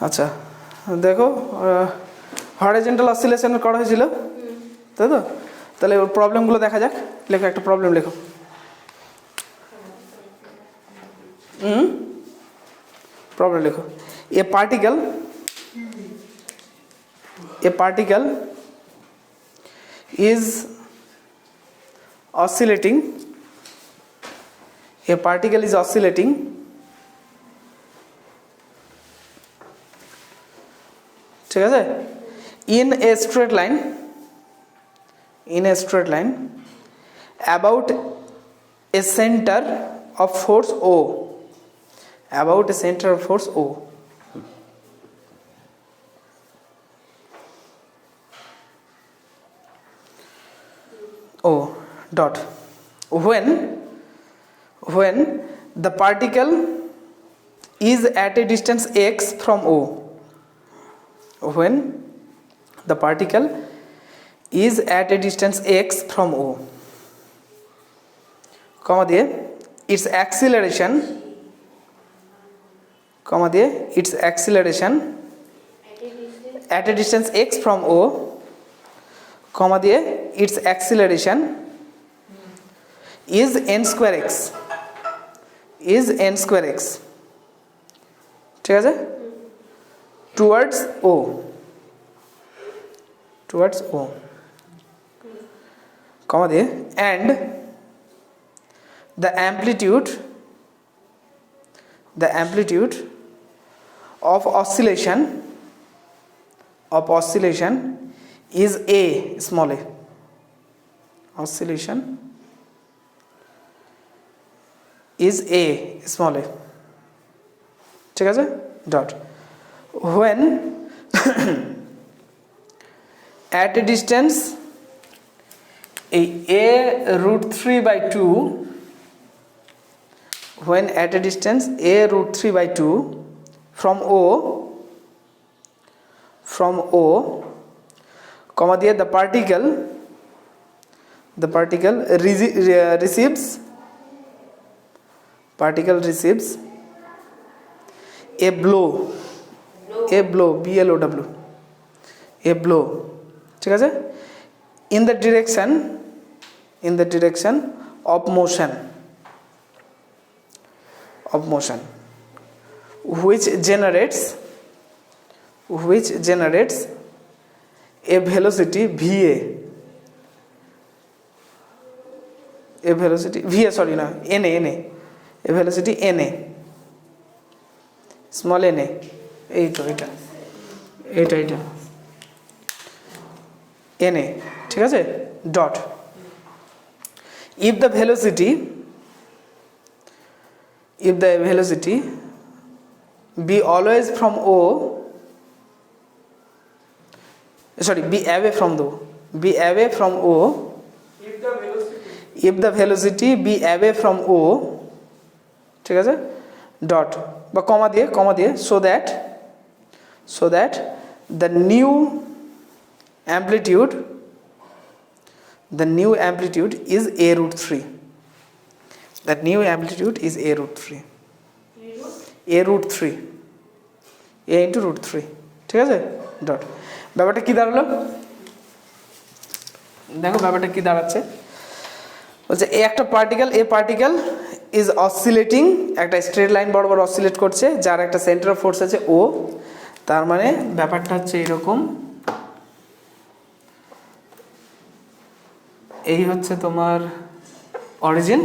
আচ্ছা দেখো horizontal oscillation করা হয়েছিল, তাই তো? তাহলে ওর প্রবলেমগুলো দেখা যাক। লেখো, একটা প্রবলেম লেখো। প্রবলেম লেখো। এ particle is oscillating, a particle is oscillating ঠিক আছে, in a straight line about a center of force O, about a center of force O. O dot when the particle is at a distance x from O, when the particle is at a distance x from O, comma দিয়ে its acceleration, comma দিয়ে its acceleration at a distance x from O, comma দিয়ে its acceleration is n square x, is n square x ঠিক আছে, towards O, towards O, comma দিয়ে and the amplitude of oscillation is a small a, oscillation is a small a ঠিক আছে, dot when at a distance a root 3 by 2, when at a distance a root 3 by 2 from O, comma দিয়ে the particle receives a blow B L O W, a blow ঠিক আছে, in the direction of motion which generates a velocity VA, NA, a velocity NA, small NA, এই তো এটা NA ঠিক আছে, dot if the velocity be always from O, be away from O, if the velocity be away from O ঠিক আছে, dot বা কমা দিয়ে so that the new amplitude is a root 3, that new amplitude is a root 3 a into root 3 ঠিক আছে, dot. ব্যাপারটা কি দাঁড়ালো দেখো, ব্যাপারটা কি দাঁড়াচ্ছে বলছে একটা পার্টিকেল ইজ অসিলেটিং, একটা স্ট্রেট লাইন বরাবর অসিলেট করছে, যার একটা সেন্টার অফ ফোর্স আছে ও। তার মানে ব্যাপারটা হচ্ছে এরকম, এই হচ্ছে তোমার অরিজিন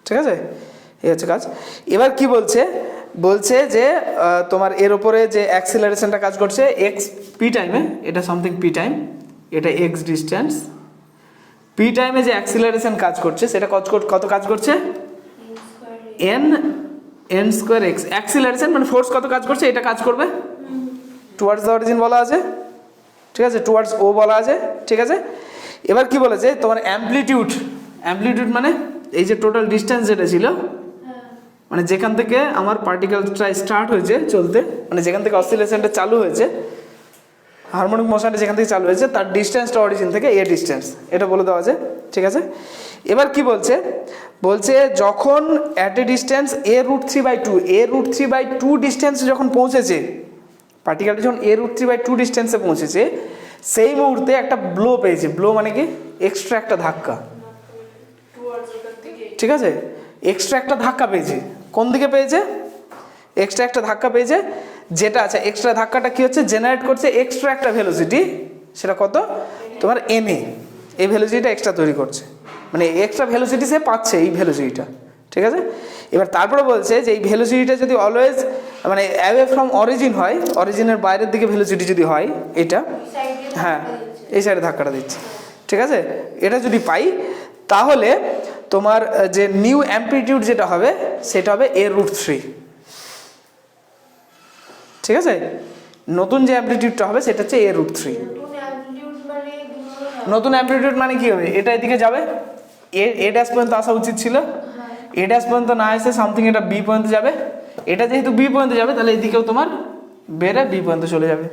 ঠিক আছে, এই হচ্ছে কাজ। এবার কি বলছে যে তোমার এর উপরে যে অ্যাক্সিলারেশনটা কাজ করছে এক্স পি টাইমে, এটা সামথিং পি টাইম, এটা এক্স ডিস্টেন্স, পি টাইমে যে অ্যাক্সিলারেশন কাজ করছে সেটা কত কাজ করছে, n স্কোয়ার এক্স। অ্যাক্সিলারেশন মানে ফোর্স কত কাজ করছে, এটা কাজ করবে টুয়ার্ডস দ্য অরিজিন বলা আছে ঠিক আছে, টুয়ার্ডস ও বলা আছে ঠিক আছে। এবার কি বলেছে তোমার অ্যাম্প্লিটিউড মানে এই যে টোটাল ডিস্টেন্স যেটা ছিল, মানে যেখান থেকে আমার পার্টিকেলটা স্টার্ট হয়েছে চলতে, মানে যেখান থেকে অসিলেশনটা চালু হয়েছে, হারমোনিক মোশনটা যেখান থেকে চালু হয়েছে তার ডিস্টেন্সটা অরিজিন থেকে এ ডিস্টেন্স, এটা বলে দেওয়া আছে ঠিক আছে। এবার কি বলছে যখন at a distance a√3/2 distance যখন পার্টিকেলটা যখন a√3/2 ডিস্টেন্সে পৌঁছেছে সেই মুহূর্তে একটা ব্লো পেয়েছে। ব্লো মানে কি? এক্সট্রা একটা ধাক্কা, ঠিক আছে? এক্সট্রা একটা ধাক্কা পেয়েছে। কোন দিকে পেয়েছে? এক্সট্রা একটা ধাক্কা পেয়েছে, যেটা আছে এক্সট্রা ধাক্কাটা কি হচ্ছে, জেনারেট করছে এক্সট্রা একটা ভেলোসিটি। সেটা কত? তোমার na। এই ভেলোসিটিটা এক্সট্রা তৈরি করছে, মানে এক্সট্রা ভেলোসিটি সে পাচ্ছে এই ভেলোসিটিটা, ঠিক আছে? এবার তারপরে বলছে যে এই ভেলোসিটিটা যদি অলওয়েজ মানে অ্যাওয়ে ফ্রম অরিজিন হয়, অরিজিনের বাইরের দিকে ভেলোসিটি যদি হয়, এটা হ্যাঁ এই সাইডে ধাক্কাটা দিচ্ছে, ঠিক আছে? এটা যদি পাই তাহলে তোমার যে নিউ অ্যাম্প্লিটিউড যেটা হবে সেটা হবে a√3, ঠিক আছে? নতুন যে অ্যাম্প্লিটিউডটা হবে সেটা হচ্ছে a√3। নতুন অ্যাম্প্লিটিউড মানে কি হবে? এটা এদিকে যাবে, এ ড্যাশ পর্যন্ত আসা উচিত ছিল, এ ড্যাশ পর্যন্ত না এসে সামথিং এটা বি পর্যন্ত যাবে। এটা যেহেতু বি পর্যন্ত যাবে তাহলে এদিকেও তোমার বেড়ে বি পর্যন্ত চলে যাবে।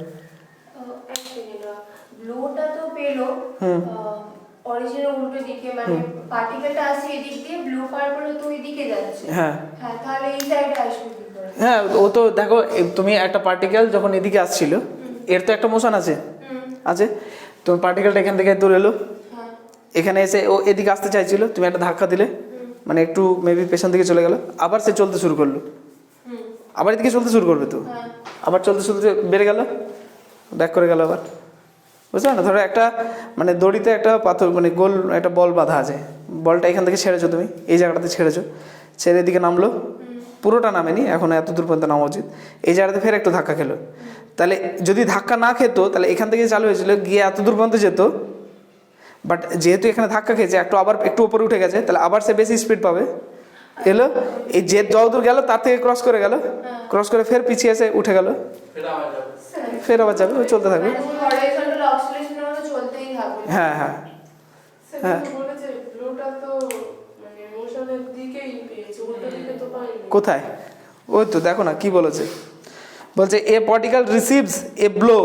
ব্লুটা তো পেলো অরিজিনাল উল্টো দিকে, মানে পার্টিকেলটা আসছে এদিক দিয়ে, ব্লু পার্পল তো ওইদিকে যাচ্ছে। হ্যাঁ হ্যাঁ, তাহলে এই সাইডে আসবে কি করে? হ্যাঁ, ও তো দেখো তুমি একটা পার্টিকেল যখন এদিকে আসছিল, এর তো একটা মোশন আছে, আছে। তোমার পার্টিকেলটা এখান থেকে দূর এলো, এখানে এসে ও এদিকে আসতে চাইছিল, তুমি একটা ধাক্কা দিলে, মানে একটু মেবি পেছন দিকে চলে গেল, আবার সে চলতে শুরু করলো, আবার এদিকে চলতে শুরু করবে, তো আবার চলতে চলতে বেড়ে গেল, ব্যাক করে গেল আবার, বুঝছো না? ধরো একটা মানে দড়িতে একটা পাথর মানে গোল একটা বল বাঁধা আছে, বলটা এখান থেকে ছেড়েছো তুমি, এই জায়গাটাতে ছেড়েছো, ছেড়ে এদিকে নামলো, পুরোটা নামেনি, এখন এত দূর পর্যন্ত নামা উচিত, এই জায়গাতে ফের একটু ধাক্কা খেলো। তাহলে যদি ধাক্কা না খেত তাহলে এখান থেকে চালু হয়েছিল, গিয়ে এত দূর পর্যন্ত যেত, বাট যেহেতু এখানে ধাক্কা খেয়েছে একটু আবার একটু উপরে উঠে গেছে, তাহলে আবার সে বেশি স্পিড পাবে, এলো এই যে যতদূর গেল তার থেকে ক্রস করে গেল, ক্রস করে ফের পিছিয়ে এসে উঠে গেল, ফের আবার যাবে, চলতে থাকবে। হ্যাঁ হ্যাঁ হ্যাঁ, কোথায়? ওই তো দেখো না কি বলেছে, বলছে a particle receives a blow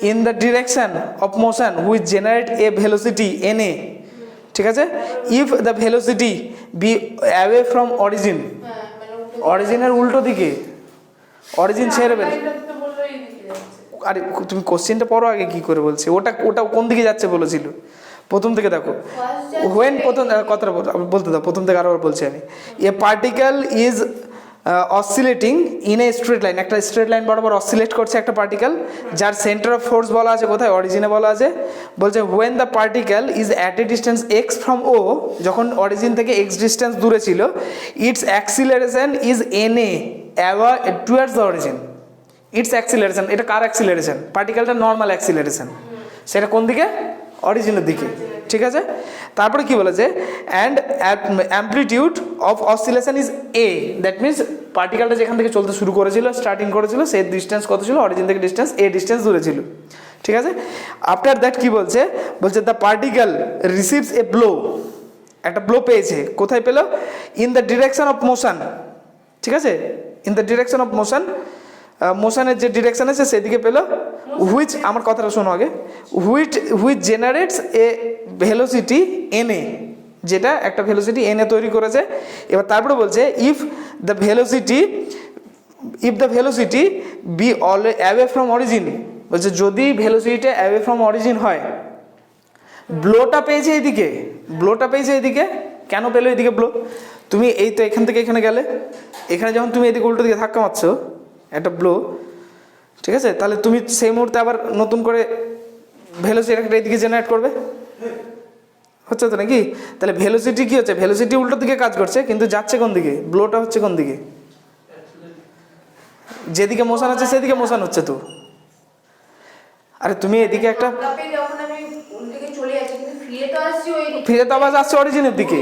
in the direction of motion which generate a velocity na, ঠিক আছে? If the velocity be away from origin, অরিজিনের উল্টো দিকে, অরিজিন ছেড়ে বের। আরে তুমি কোশ্চেনটা পড়ো আগে, কি করে বলছে ওটা, ওটা কোন দিকে যাচ্ছে বলেছিল, প্রথম থেকে দেখো, হোয়েন প্রথম কথাটা বলতে দাও, প্রথম থেকে আরো বলছি আমি। A particle is oscillating in a straight line, একটা স্ট্রেট লাইন বরাবর অসিলেট করছে একটা পার্টিকেল, যার সেন্টার অফ ফোর্স বলা আছে কোথায়? অরিজিনে বলা আছে। বলছে when the particle is at a distance X from O, যখন অরিজিন থেকে এক্স ডিস্টেন্স দূরে ছিল, its acceleration is na towards the origin. Its acceleration, এটা কার অ্যাক্সিলারেশন? পার্টিকেলটা নর্মাল অ্যাক্সিলারেশন, সেটা কোন দিকে? অরিজিনের দিকে, ঠিক আছে? তারপরে কি বলেছে? And amplitude of oscillation is a, that means পার্টিকেলটা যেখান থেকে চলতে শুরু করেছিল, স্টার্টিং করেছিল, সেই ডিস্টেন্স কত ছিল? অরিজিন থেকে ডিস্টেন্স a ডিস্টেন্স দূরে ছিল, ঠিক আছে? আফটার দ্যাট কি বলছে? বলছে the particle receives a blow, একটা ব্লো পেয়েছে, কোথায় পেলো? In the direction of motion, ঠিক আছে? In the direction of motion, মোশনের যে ডিরেকশন আছে সেদিকে পেলো, হুইচ, আমার কথাটা শোনো আগে, which generates A velocity na, যেটা একটা ভেলোসিটি na তৈরি করেছে। এবার তারপরে বলছে if the velocity be away from origin, বলছে যদি ভেলোসিটিটা অ্যাওয়ে ফ্রম অরিজিন হয়, ব্লোটা পেয়েছে এদিকে, ব্লোটা পেয়েছে এদিকে, কেন পেলো এদিকে ব্লো? তুমি এই তো এখান থেকে এখানে গেলে, এখানে যখন তুমি এদিকে উল্টো দিকে ধাক্কা মারছো একটা ব্লো, ঠিক আছে? তাহলে তুমি সেই মুহূর্তে আবার নতুন করে ভেলোসিটি একটা এদিকে জেনারেট করবে, হচ্ছে তো নাকি? তাহলে ভেলোসিটি কি হচ্ছে? ভেলোসিটি উল্টো দিকে কাজ করছে, কিন্তু যাচ্ছে কোন দিকে? ব্লোটা হচ্ছে কোন দিকে? যেদিকে মোশন আছে সেদিকে মোশন হচ্ছে তো। আরে তুমি এদিকে একটা ফিরে তো আবার আসছে অরিজিনের দিকে,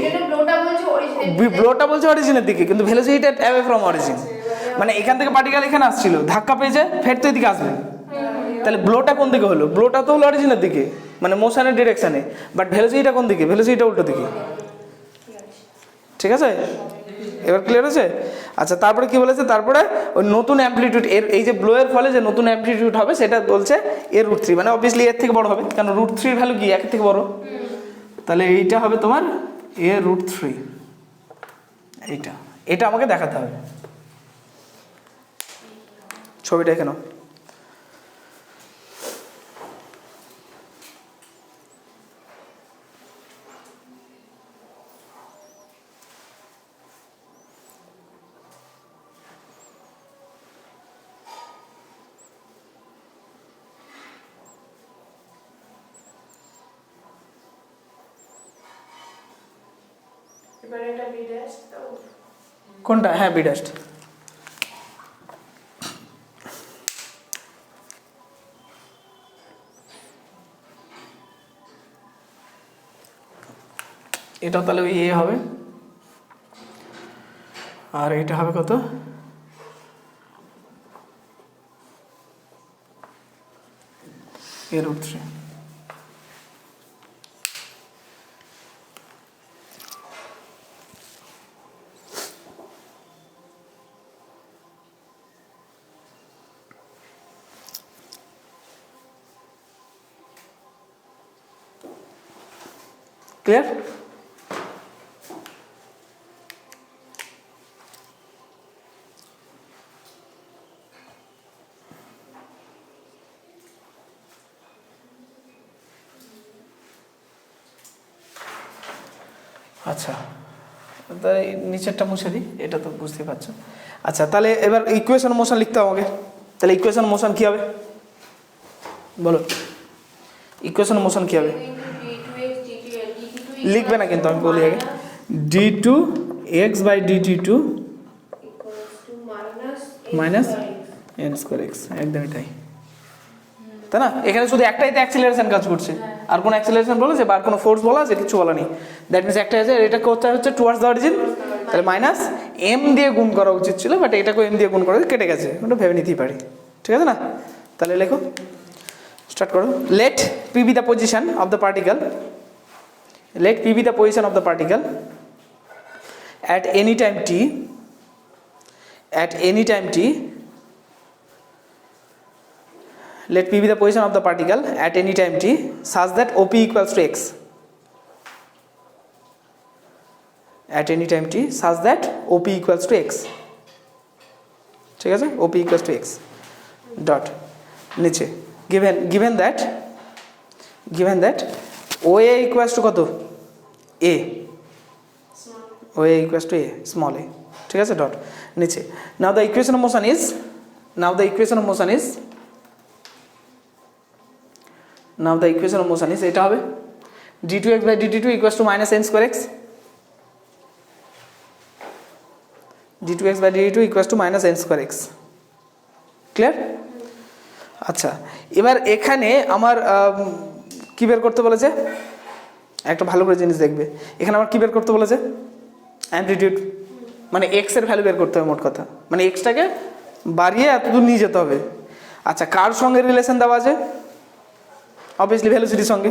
ব্লোটা বলছে অরিজিনের দিকে, কিন্তু ভেলোসিটিটা অ্যাওয়ে ফ্রম অরিজিন, মানে এখান থেকে পার্টিকেল এখানে আসছিল, ধাক্কা পেয়েছে, ফের তো এদিকে আসবে, তাহলে ব্লোটা কোন দিকে হলো? ব্লোটা তো হলো অরিজিনের দিকে, মানে মোশনের ডিরেকশনে, বাট ভেলোসিটিটা কোন দিকে? ভেলোসিটিটা উল্টো দিকে, ঠিক আছে? এবার ক্লিয়ার হয়েছে? আচ্ছা, তারপরে কি বলেছে? তারপরে ওই নতুন অ্যাম্প্লিটিউড, এর এই যে ব্লো এর ফলে যে নতুন অ্যাম্প্লিটিউড হবে সেটা বলছে a√3, মানে অবভিয়াসলি এর থেকে বড় হবে, কারণ √3 ভ্যালু কি এর থেকে বড়, তাহলে এইটা হবে তোমার a√3, এইটা, এটা আমাকে দেখাতে হবে, ছবিটা এখানে। এবার এটা বি ড্যাশ তো কোনটা? হ্যাঁ বি ড্যাশ। এটা তাহলে ওই এ হবে, আর এটা হবে কত? √3। ক্লিয়ার? আচ্ছা, তাই নিচেরটা মুছে দিই, এটা তো বুঝতে পারছো। আচ্ছা, তাহলে এবার ইকুয়েশন মোশন লিখতে হবে আমাকে। তাহলে ইকুয়েশন মোশন কী হবে বলো? ইকুয়েশন মোশন কী হবে? লিখবে না কিন্তু, আমি বলি আগে। d2x/dt2 মাইনাস n²x, একদমই তাই, তাই না? এখানে শুধু একটাই তো অ্যাক্সিলারেশন কাজ করছে, আর কোনো অ্যাক্সিলারেশন বলেছে বা আর কোনো ফোর্স বলা আছে? কিছু বলা নেই। দ্যাট মিনস একটাই আছে, এটা কোথায় হচ্ছে টুয়ার্ডস দ্য অরিজিন, তাহলে মাইনাস এম দিয়ে গুণ করা উচিত ছিল, বাট এটাকে এম দিয়ে গুণ করা কেটে গেছে, ওটা ভেবে নিতেই পারি, ঠিক আছে না? তাহলে লেখো, স্টার্ট করো। Let p be the position of the particle, let p be the position of the particle at any time t, at any time t, let p be the position of the particle at any time t such that op equals to x, at any time t such that op equals to x, ঠিক আছে? op equals to x dot নিচে given that OA equals to কত? A, OA equals to A, small a, ঠিক আছে? Dot নিচে। now the equation of motion is এটা হবে d2x/dt2 equals to minus n²x, d2x/dt2 equals to minus n²x, clear? আচ্ছা, এবার এখানে আমার কি বের করতে বলেছে? একটা ভালো করে জিনিস দেখবে, এখানে আমার কি বের করতে বলেছে? অ্যামপ্লিটিউড, মানে এক্স এর ভ্যালু বের করতে হবে মোট কথা, মানে এক্সটাকে বাড়িয়ে এতদূর নিয়ে যেতে হবে। আচ্ছা, কার সঙ্গে রিলেশন দেওয়া আছে? অবভিয়াসলি ভেলোসিটির সঙ্গে,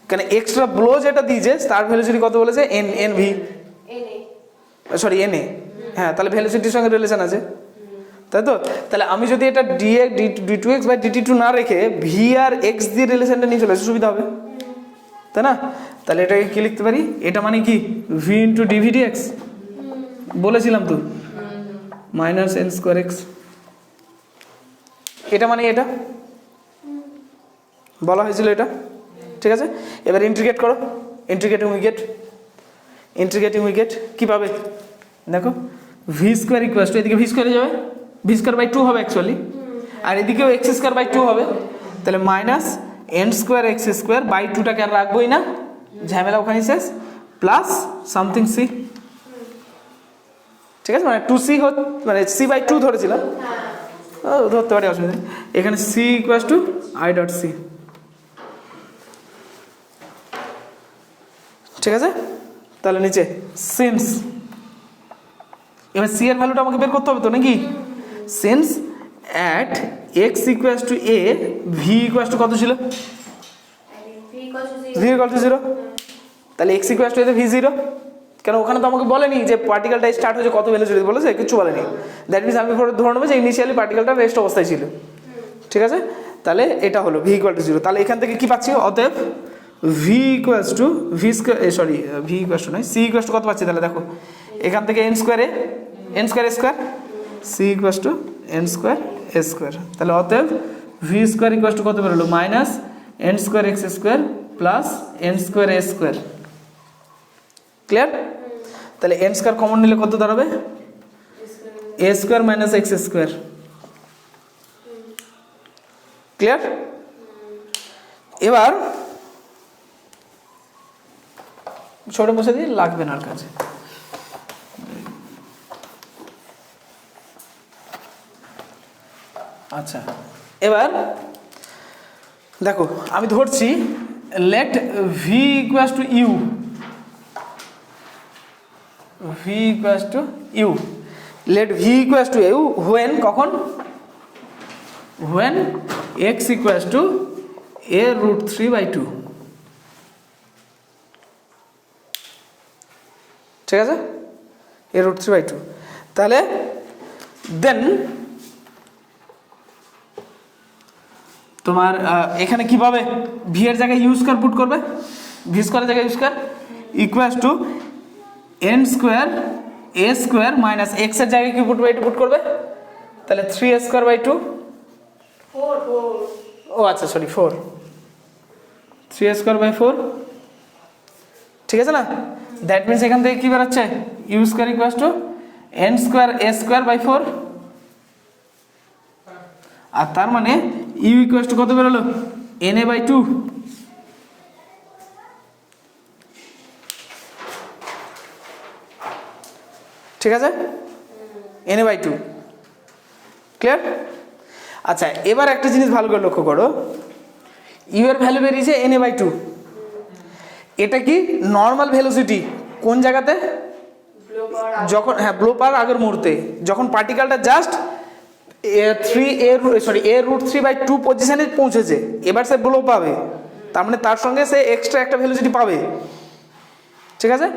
কেন এক্সট্রা ব্লো যেটা দিয়েছে তার ভেলোসিটি কত বলেছে? N V, sorry N A, হ্যাঁ, তাহলে ভেলোসিটির সঙ্গে রিলেশন আছে, তাই তো? তাহলে আমি যদি এটা d2x/dt2 না রেখে ভি আর এক্স দিয়ে রিলেশনটা নিয়ে চলে আসে, সুবিধা হবে, তাই না? তাহলে এটাকে কি লিখতে পারি? এটা মানে কি ভি ইন্টু dv/dx, বলেছিলাম তো, মাইনাস n²x, এটা মানে এটা বলা হয়েছিল এটা, ঠিক আছে? এবার ইন্টিগ্রেট করো, ইন্টিগ্রেটিং উইকেট কী পাবে? দেখো v² ইকুয়াল টু, এদিকে v² যাবে, v²/2 হবে অ্যাকচুয়ালি, আর এদিকেও x²/2 হবে, তাহলে মাইনাস n²x²/2টাকে আর রাখবোই না, ঝামেলা ওখানে শেষ, প্লাস সামথিং c, ঠিক আছে? মানে 2c মানে c/2 ধরেছিলাম, ধরতে পারি, অসুবিধা নেই। এখানে c ইকুয়াল টু i.c, ঠিক আছে? তাহলে নিচে সিন্স, এবার c এর ভ্যালুটা আমাকে বের করতে হবে তো নাকি? Since at x equal to a v equal to কত ছিল? v ইকুয়াল টু 0, তাহলে x ইকুয়াল টু a তে v0, কেন ওখানে তো আমাকে বলেনি যে পার্টিকেলটা স্টার্ট হয়েছে কত ভ্যালু বলেছে, কিছু বলেনি। দ্যাট মিনস আমি ধরে নেবো যে ইনিশিয়ালি পার্টিকেলটা রেস্ট অবস্থায় ছিল, ঠিক আছে? তাহলে এটা হলো v ইকুয়াল টু 0, তাহলে এখান থেকে কি পাচ্ছি? অতএব v equal to v², sorry v equal to নয়, c ইকুয়াল টু কত পাচ্ছি? তাহলে দেখো এখান থেকে n²a², c equal to n²a², তাহলে অতএব v² ইকুয়াল টু কত বেরোলো? Minus n²x² plus n²a², clear? তাহলে n² কমন নিলে কত দাঁড়াবে? a² minus x², clear? এবার ছোট বসে দিয়ে লাগবে না আর কাছে। আচ্ছা, এবার দেখো আমি ধরছি let V equals to U, V equals to U, let V equals to U when, কখন, when X equals to A root 3/2, ঠিক আছে, এ রুট 3/2। তাহলে দেন তোমার এখানে কি পাবে, ভি এর জায়গায় ইউ স্কয়ার পুট করবে, ভি স্কয়ারের জায়গায় u square equals to n square a square minus x এর জায়গায় কি পুট করবে, তাহলে 3a²/2, ও আচ্ছা সরি 4, 3a²/4, ঠিক আছে না। দ্যাট মিনস এখান থেকে কি বেরোচ্ছে, u square equals to n square a²/4, আর তার মানে ইউ ইকুয়ালস টু কত বেরোলো, na/2, ঠিক আছে, na/2, ক্লিয়ার। আচ্ছা এবার একটা জিনিস ভালো করে লক্ষ্য করো, ইউ এর ভ্যালু বেরিয়েছে na/2, এটা কি নর্মাল ভেলোসিটি কোন জায়গাতে, যখন হ্যাঁ ব্লো পাওয়ার আগের মুহূর্তে, যখন পার্টিকেলটা জাস্ট এ রুট 3/2 পজিশনে পৌঁছেছে, এবার সে ব্লো পাবে, তার মানে তার সঙ্গে সে এক্সট্রা একটা ভেলোসিটি পাবে, ঠিক আছে।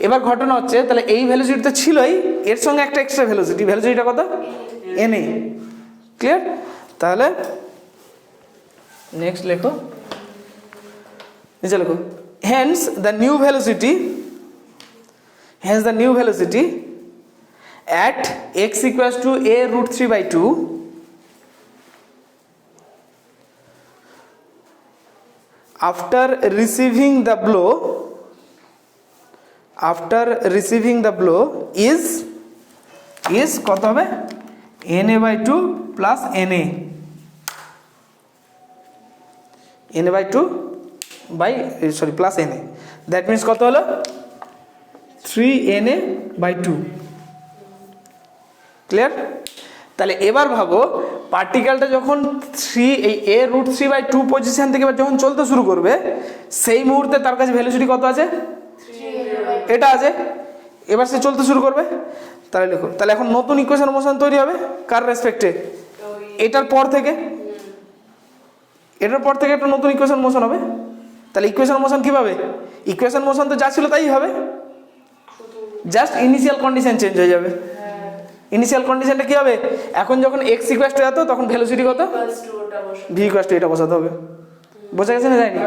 এবার ঘটনা হচ্ছে তাহলে এই ভ্যালুসিটি তো ছিলই, এর সঙ্গে একটা এক্সট্রা ভ্যালুসিটি, ভ্যালুসিটিটা কত, এনএ, ক্লিয়ার। তাহলে নেক্সট লেখো, নিচে লেখো hence the new velocity at x equals to a root 3/2 after receiving the blow is কত হবে, na/2 plus na/2 plus na, that means কত হলো 3na/2, ক্লিয়ার। তাহলে এবার ভাবো পার্টিকেলটা যখন এই এ রুট 3/2 পজিশন থেকে যখন চলতে শুরু করবে, সেই মুহূর্তে তার কাছে ভ্যালুসিটি কত আছে, এটা আছে, এবার সে চলতে শুরু করবে, তাহলে লিখো, তাহলে এখন নতুন ইকুয়েশন মোশন তৈরি হবে কার রেসপেক্টে, এটার পর থেকে একটা নতুন ইকুয়েশন মোশন হবে। তাহলে ইকুয়েশন মোশন কীভাবে, ইকুয়েশন মোশন তো যা ছিল তাই হবে, জাস্ট ইনিশিয়াল কন্ডিশন চেঞ্জ হয়ে যাবে। ইনিশিয়াল কন্ডিশনটা কী হবে, এখন যখন এক্স ইকুয়াস টু এত, তখন ভ্যালুসিটি কত, ভি ইকুয়াস টু এটা বসাতে হবে, বোঝা গেছে না যায়নি।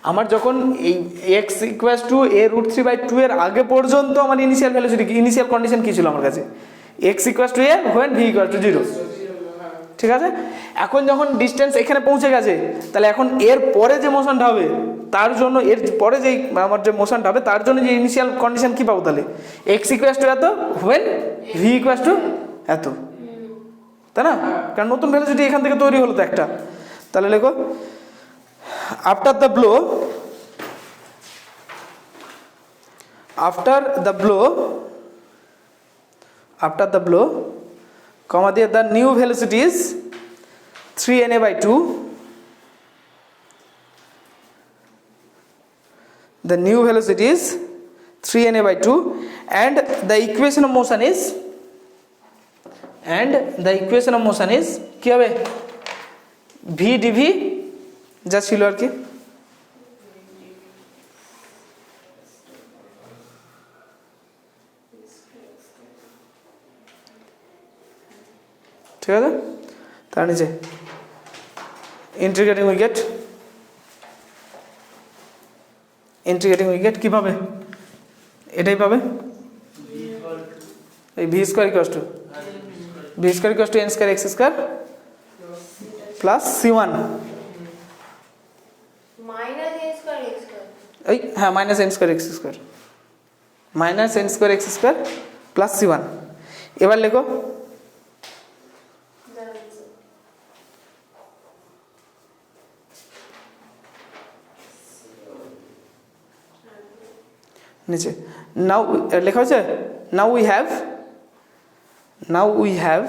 আমার যখন এই x equals to A root 3/2 এর আগে পর্যন্ত আমার ইনিশিয়াল ভ্যালুসিটি, ইনিশিয়াল কন্ডিশন কী ছিল আমার কাছে, x equals to a when v equals to 0, ঠিক আছে। এখন যখন ডিস্টেন্স এখানে পৌঁছে গেছে, তাহলে এখন এর পরে যে মোশনটা হবে, তার জন্য এর পরে যে আমার যে মোশনটা হবে, তার জন্য যে ইনিশিয়াল কন্ডিশন কী পাবো, তাহলে এক্স ইকুয়াস টু এত হোয়েন ভি ইকুয়াস টু এত, তাই না, কারণ নতুন ভ্যালুসিটি এখান থেকে তৈরি হলো তো একটা। তাহলে লেখো আফটার দ্য ব্লো comma দিয়ে the new velocity is 3na/2, the new velocity is 3na/2 and the equation of motion is কি হবে, v dv যা ছিল আর কি, ঠিক আছে। তার নিচে ইন্টিগ্রেটিং উইকেট কী পাবে, এটাই পাবে, এই V square equals to n square x square plus c1, এই হ্যাঁ minus N square x square plus c1। এবার লেখো নিচে, নাও লেখা হয়েছে, now we have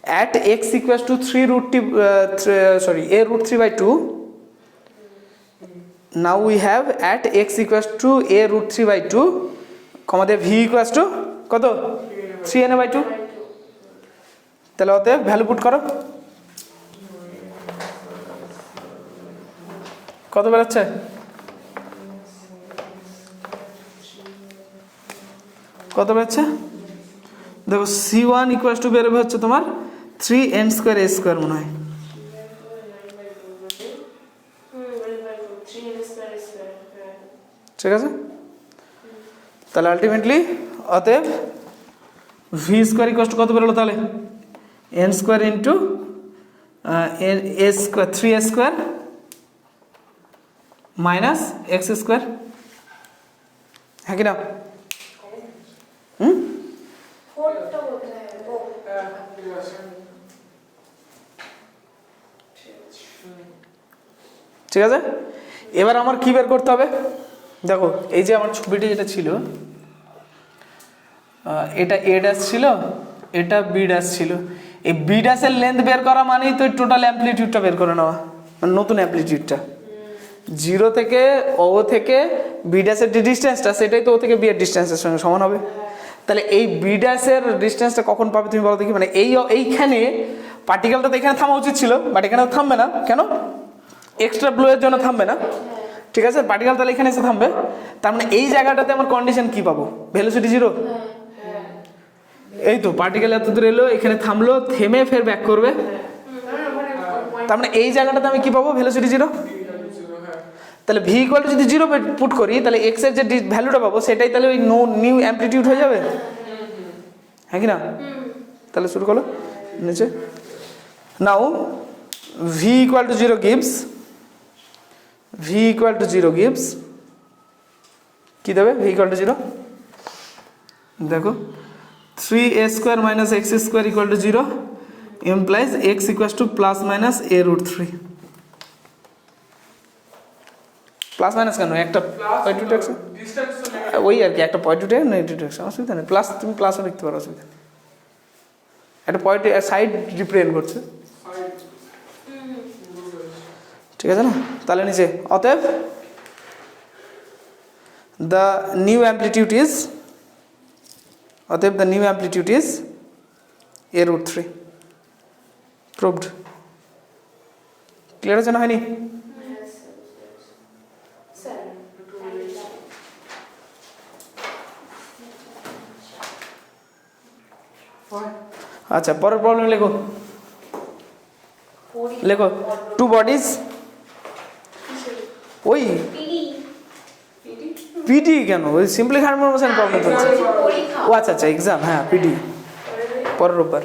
at x equals to 3 root t a root 3 by 2. Now we have at x equals to a root 3 by 2 comma the v equals to কত 3n by 2 তাহলে অতএব value put করো কত বেরোচ্ছে কত বেরোচ্ছে দেখো c1 equals to বেরোবে হচ্ছে তোমার 3n স্কয়ার a স্কয়ার মনে হয় ঠিক আছে তাহলে আলটিমেটলি অতএব v স্কয়ার ইকুয়ালস টু কত বেরোলো তাহলে n square into a square 3a square minus x square হ্যাঁ কি না ঠিক আছে এবার আমার কি বের করতে হবে দেখো এই যে আমার ছবিটি যেটা ছিল এটা a ড্যাশ ছিল এটা b ড্যাশ ছিল এই b ড্যাশের লেন্থ বের করা মানেই তো টোটাল অ্যামপ্লিটিউডটা বের করে নেওয়া মানে নতুন অ্যামপ্লিটিউডটা 0 থেকে ও থেকে b ড্যাশের যে ডিসটেন্সটা সেটাই তো ও থেকে b এর ডিসটেন্সের সঙ্গে সমান হবে তাহলে এই b ড্যাশের ডিসটেন্সটা কখন পাবে তুমি বলো দেখি মানে এইখানে পার্টিকেলটা তো এখানে থামা উচিত ছিল বাট এখানে থামবে না কেন এক্সট্রা ব্লো এর জন্য থামবে না ঠিক আছে পার্টিকেল তাহলে এখানে এসে থামবে তার মানে এই জায়গাটাতে আমার কন্ডিশন কি পাবো ভেলোসিটি 0 এই তো পার্টিকেল এত দূর এলো এখানে থামলো থেমে ফের ব্যাক করবে তার মানে এই জায়গাটাতে আমি কি পাবো ভেলোসিটি 0 তাহলে v ইকুয়াল টু যদি 0 পুট করি তাহলে x এর যে ভ্যালুটা পাবো সেটাই তাহলে ওই নিউ অ্যামপ্লিটিউড হয়ে যাবে হ্যাঁ কি না তাহলে শুরু করো নিচে নাও v equal to 0 gives কি দেবে v equal to 0 দেখো 3a square minus x square equal to 0 implies x equals to plus minus a root 3 plus minus কেন একটা পয়েন্ট ডিটেকশন ওই আর কি একটা পয়েন্ট ডিটেকশন অসুবিধা নেই প্লাস তুমি প্লাসও লিখতে পারো অসুবিধা নেই একটা পয়েন্ট সাইড রিপ্রেজেন্ট করছে ঠিক আছে না তাহলে নিচে অতএব the new amplitude is a root 3 proved clear আছে না হয়নি আচ্ছা পরের প্রবলেম লেখো টু বডিজ ওই পিডি কেন ওই সিম্পলি হারমোনিয়াম প্রবলেম চলছে ও আচ্ছা আচ্ছা এক্সাম হ্যাঁ পিডি পরের রোববার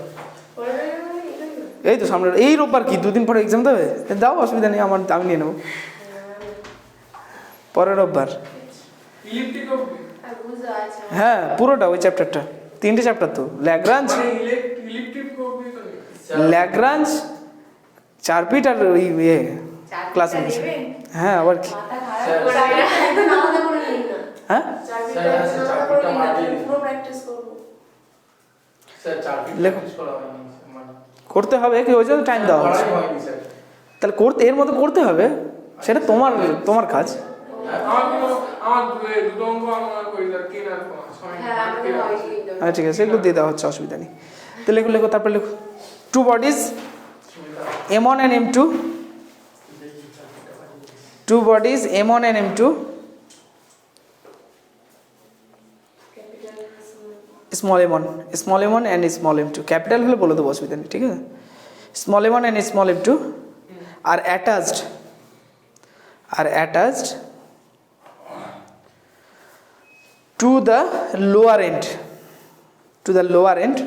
এই তো সামনে এই রোববার কি দুদিন পরে এক্সাম দেবে দাও অসুবিধা নেই আমি নিয়ে নেবো পরের রোববার হ্যাঁ পুরোটা ওই চ্যাপ্টারটা 3টে চ্যাপ্টার তো ল্যাগ্রাঞ্জ চারপিট আর ওই ক্লাসিফিকেশন হ্যাঁ আবার কি হ্যাঁ করতে হবে কি ওই জন্য টাইম দেওয়া হচ্ছে তাহলে করতে এর মতো করতে হবে সেটা তোমার কাজ হ্যাঁ ঠিক আছে এগুলো দিয়ে দেওয়া হচ্ছে অসুবিধা নেই তো লেখো তারপর লেখো two bodies m1 and m2 two bodies m1 and m2 small m1 and small m2 capital হলে বলে দেবো অসুবিধা নেই ঠিক আছে small m1 and small m2 are attached to the lower end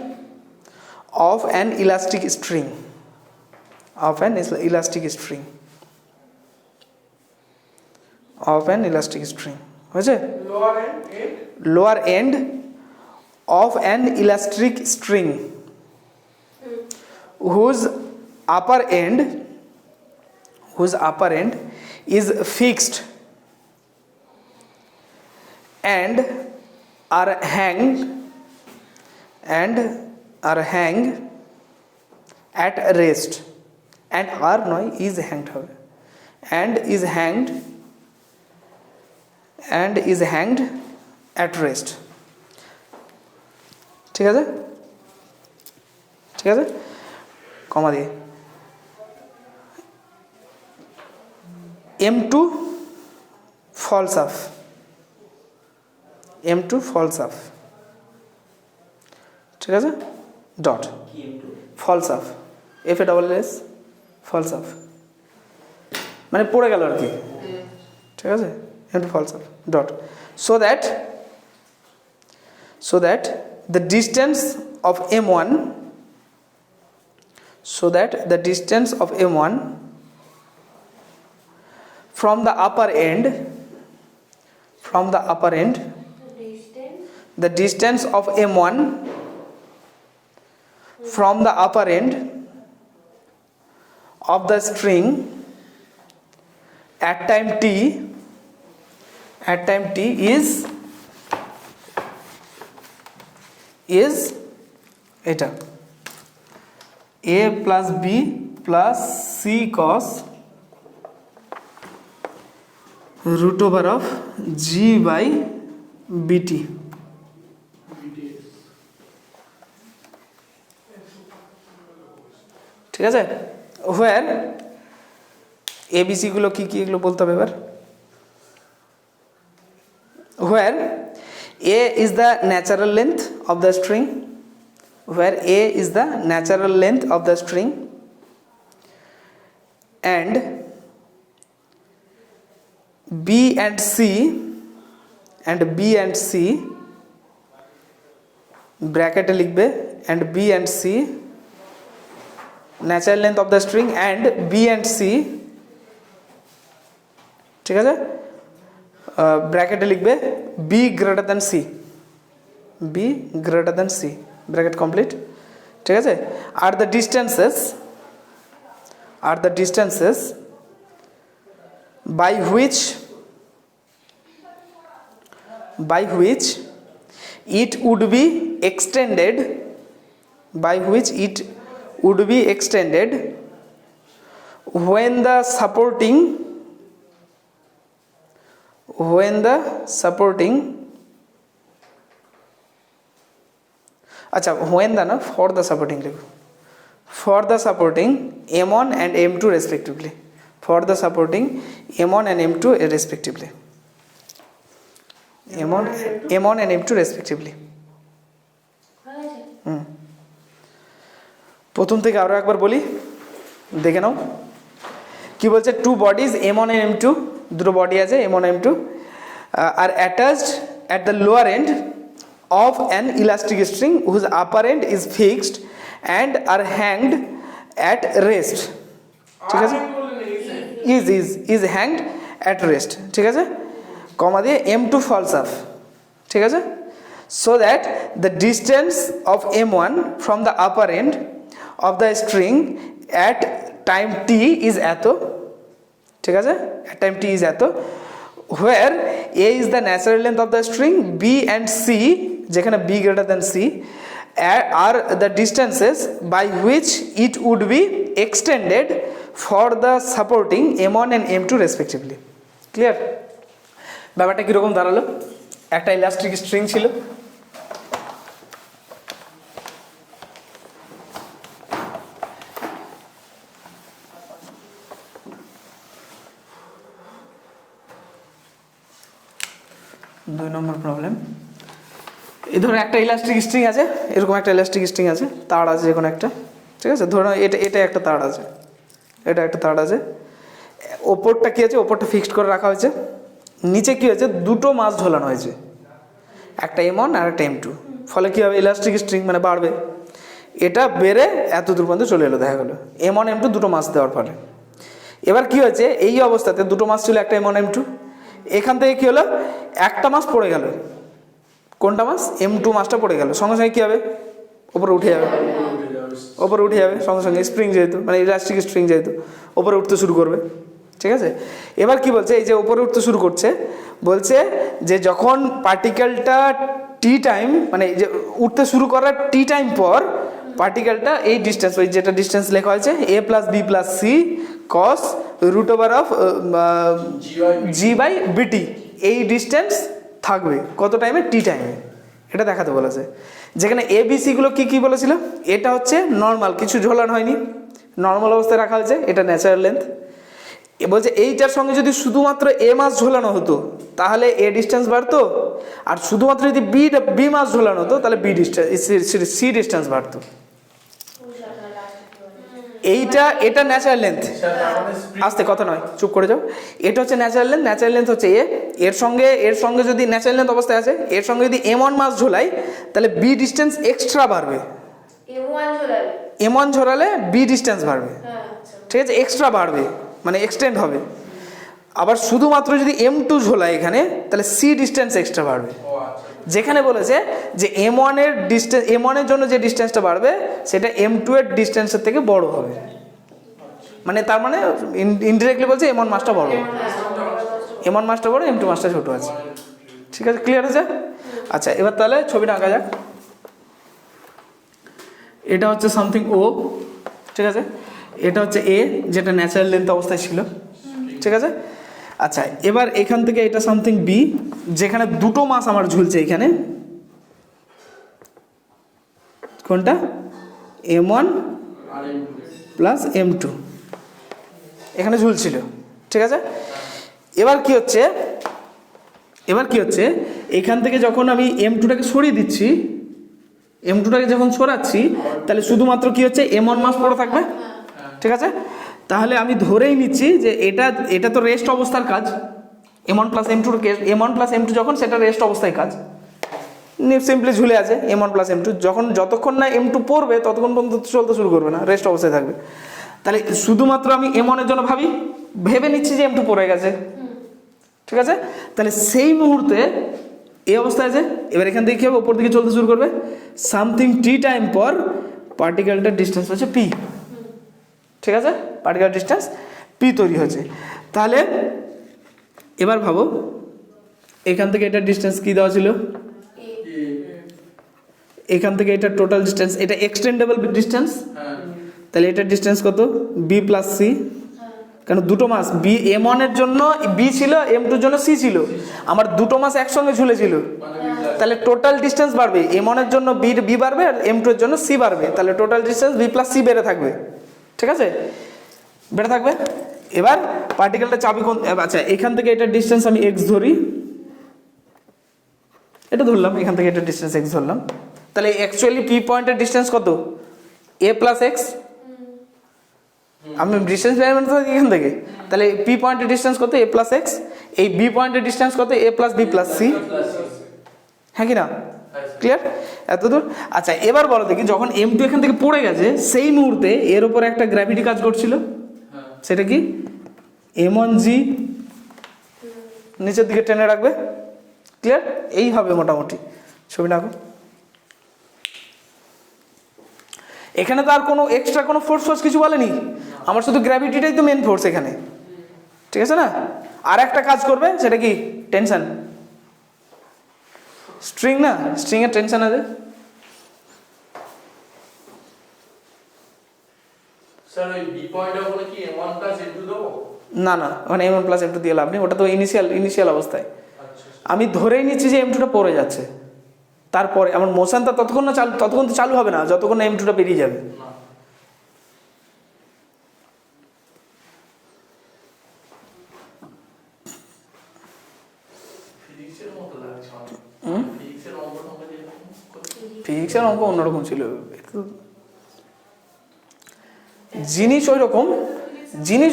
of an elastic string হয়েছে lower end of an elastic string whose upper end is fixed and are hanged at rest and আর নয় is hanged হবে and is hanged at rest. ঠিক আছে, ঠিক আছে, comma দিয়ে M2 falls off, M2 falls off, ঠিক আছে, dot falls off, f a double s falls off মানে পড়ে গেল আর কি, ঠিক আছে, M2 falls off dot so that the distance of M1 from the upper end the distance of M1 from the upper end of the string at time t is এটা a plus b plus c cos root over of g by bt, ঠিক আছে, where abc গুলো কি কি এগুলো বলতে হবে এবার, where a is the natural length of the string, and b and c ব্র্যাকেটে লিখবে and b and c natural length of the string and b and c, ঠিক আছে, ব্র্যাকেটে লিখবে b greater than c bracket complete, ঠিক আছে, আর the distances by which it would be extended when the supporting আচ্ছা when the না for the supporting লিখো, for the supporting M1 and M2 respectively, for the supporting M1 and M2 respectively, M1 and M2 respectively। প্রথম থেকে আরো একবার বলি, দেখে নাও কি বলছে, two bodies M1 and M2, দুটো বডি আছে M1 and M2 are attached at the lower end of an elastic string whose upper end is fixed and are hanged at rest, ঠিক আছে, is hanged at rest, ঠিক আছে, comma দিয়ে M2 falls off, ঠিক আছে, so that the distance of M1 from the upper end of the string at time t is এত, ঠিক আছে, at time t is এত, where a is the natural length of the string, b and c যেখানে b greater than c are the distances by which it would be extended for the supporting M1 and M2 respectively, clear? ব্যাপারটা কীরকম দাঁড়ালো, একটা elastic string ছিল, দুই নম্বর problem, এই ধরো একটা ইলাস্টিক স্ট্রিং আছে, এরকম একটা ইলাস্টিক স্ট্রিং আছে, তার আছে যে কোনো একটা, ঠিক আছে, ধরো এটা একটা তার আছে, এটা একটা তার আছে, ওপরটা কী আছে, ওপরটা ফিক্সড করে রাখা হয়েছে, নিচে কী হয়েছে, দুটো মাছ ঝোলানো হয়েছে, একটা M1 আর একটা M2, ফলে কী হবে, ইলাস্টিক স্ট্রিং মানে বাড়বে, এটা বেড়ে এত দূর পর্যন্ত চলে এলো, দেখা গেলো M1 M2 দুটো মাছ দেওয়ার ফলে। এবার কী হয়েছে, এই অবস্থাতে দুটো মাছ ছিল একটা M1 M2, এখান থেকে কী হলো, একটা মাছ পড়ে গেল, কোনটা মাছ, M2 মাছটা পড়ে গেল, সঙ্গে সঙ্গে কী হবে, ওপরে উঠে যাবে, সঙ্গে সঙ্গে স্প্রিং যেহেতু মানে ইলাস্টিক স্ট্রিং যেহেতু ওপরে উঠতে শুরু করবে, ঠিক আছে। এবার কি বলছে, এই যে ওপরে উঠতে শুরু করছে, বলছে যে যখন পার্টিকেলটা টি টাইম মানে যে উঠতে শুরু করার টি টাইম পর পার্টিকেলটা এই ডিস্টেন্স, ওই যেটা ডিস্টেন্স লেখা হয়েছে a plus b plus c cos root over of G by b t, এই ডিস্টেন্স থাকবে কত টাইমে, টি টাইমে, এটা দেখাতে বলেছে। যেখানে এ বি সিগুলো কী কী বলেছিল, এটা হচ্ছে নর্মাল, কিছু ঝোলানো হয়নি, নর্মাল অবস্থায় রাখা হয়েছে, এটা ন্যাচারাল লেন্থ। বলছে এইটার সঙ্গে যদি শুধুমাত্র এ মাস ঝোলানো হতো তাহলে এ ডিস্টেন্স বাড়তো, আর শুধুমাত্র যদি বি মাস ঝোলানো হতো তাহলে বি ডিস্টেন্স সি ডিস্টেন্স বাড়তো। এটা ন্যাচারাল লেন্থ, আস্তে কথা নয়, চুপ করে যাও। এটা হচ্ছে ন্যাচারাল লেন্থ, ন্যাচারাল লেন্থ হচ্ছে এর সঙ্গে যদি ন্যাচারাল লেন্থ অবস্থায় আছে, এর সঙ্গে যদি M1 মাস ঝোলাই তাহলে বি ডিস্টেন্স এক্সট্রা বাড়বে, M1 ঝোলালে বি ডিস্টেন্স বাড়বে, ঠিক আছে, এক্সট্রা বাড়বে মানে এক্সটেন্ড হবে। আবার শুধুমাত্র যদি M2 ঝোলায় এখানে তাহলে সি ডিস্টেন্স এক্সট্রা বাড়বে। যেখানে বলেছে যে M1 এর জন্য যে ডিস্টেন্সটা বাড়বে সেটা M2 এর ডিস্টেন্সের থেকে বড় হবে, মানে তার মানে ইনডিরেক্টলি বলছে M1 মাসটা বড়, M1 মাসটা বড়, M2 মাসটা ছোট আছে। ঠিক আছে, ক্লিয়ার আছে? আচ্ছা, এবার তাহলে ছবিটা আঁকা যাক। এটা হচ্ছে সামথিং ও, ঠিক আছে, এটা হচ্ছে এ যেটা ন্যাচারাল লেন্থ অবস্থায় ছিল, ঠিক আছে। আচ্ছা, এবার এখান থেকে এটা সামথিং বি যেখানে দুটো মাস আমার ঝুলছে, এখানে কোনটা, M1 প্লাস M2 এখানে ঝুলছিল, ঠিক আছে। এবার কি হচ্ছে এখান থেকে যখন আমি M2টাকে সরিয়ে দিচ্ছি, M2টাকে যখন সরাচ্ছি তাহলে শুধুমাত্র কি হচ্ছে M1 মাস পড়ে থাকবে, ঠিক আছে। তাহলে আমি ধরেই নিচ্ছি যে এটা তো রেস্ট অবস্থার কাজ, M1 প্লাস M2 যখন সেটা রেস্ট অবস্থায় কাজ, সিম্পলি ঝুলে আছে M1 প্লাস M2, যতক্ষণ না M2 পড়বে ততক্ষণ পর্যন্ত চলতে শুরু করবে না, রেস্ট অবস্থায় থাকবে। তাহলে শুধুমাত্র আমি M1 এর জন্য ভেবে নিচ্ছি যে M2 পড়ে গেছে, ঠিক আছে। তাহলে সেই মুহূর্তে এই অবস্থায় আছে, এবার এখান থেকে কি হবে, ওপর দিকে চলতে শুরু করবে, সামথিং টি টাইম পর পার্টিকেলটার ডিস্টেন্স হচ্ছে পি, ঠিক আছে, পার্টিকেল ডিস্টেন্স পি তৈরি হয়েছে। তাহলে এবার ভাবো এখান থেকে এটার ডিস্টেন্স কি দেওয়া ছিল, এখান থেকে এটা টোটাল ডিস্টেন্স, এটা এক্সটেন্ডেবল ডিস্টেন্স, তাহলে এটার ডিস্টেন্স কত, বি প্লাস সি, কারণ দুটো মাস বি M1 এর জন্য বি ছিল, M2 এর জন্য সি ছিল, আমার দুটো মাস একসঙ্গে ঝুলেছিল, তাহলে টোটাল ডিস্টেন্স বাড়বে, M1 এর জন্য বি বাড়বে আর M2 এর জন্য সি বাড়বে, তাহলে total distance b plus c বেড়ে থাকবে, ঠিক আছে, বেড়ে থাকবে। এবার পার্টিকেলটা চাবি কোন, আচ্ছা এখান থেকে এটার ডিস্টেন্স আমি এক্স ধরি, এটা ধরলাম, এখান থেকে এটার ডিস্টেন্স এক্স ধরলাম, তাহলে অ্যাকচুয়ালি পি পয়েন্টের ডিস্টেন্স কত, এ প্লাস এক্স, আমি ডিস্টেন্স মেজারমেন্ট থাকি এখান থেকে, তাহলে পি পয়েন্টের ডিস্টেন্স কত, এ প্লাস এক্স, এই বি পয়েন্টের ডিস্টেন্স কত, এ প্লাস বি প্লাস সি, হ্যাঁ কি না, ক্লিয়ার এত দূর। আচ্ছা, এবার বলো দেখি যখন M2 এখান থেকে পড়ে গেছে সেই মুহূর্তে এর উপরে একটা গ্র্যাভিটি কাজ করছিল, সেটা কি M1G নিচের দিকে টেনে রাখবে, ক্লিয়ার, এই হবে মোটামুটি ছবিটা আঁকো। এখানে তো আর কোনো এক্সট্রা কোনো ফোর্স কিছু বলেনি, আমার শুধু গ্র্যাভিটিটাই তো মেন ফোর্স এখানে, ঠিক আছে না। আর একটা কাজ করবে সেটা কি, টেনশন, স্ট্রিং না, স্ট্রিং এর টেনশন আছে, স্যার ওই বি পয়েন্টে ওখানে কি M1 প্লাস M2 দেবো, না মানে M1 প্লাস M2 দিয়ে লাভ নেই, ওটা তো ইনিশিয়াল অবস্থায়, আমি ধরেই নিচ্ছি যে M2টা পড়ে যাচ্ছে, তারপরে আমার মোশনটা ততক্ষণ তো চালু হবে না যতক্ষণ না M2টা বেরিয়ে যাবে, ফিজিক্সের মতো লাগছে আমার, ফিজিক্সের অঙ্ক যেরকম, ফিজিক্সের অঙ্ক অন্যরকম ছিল, জিনিস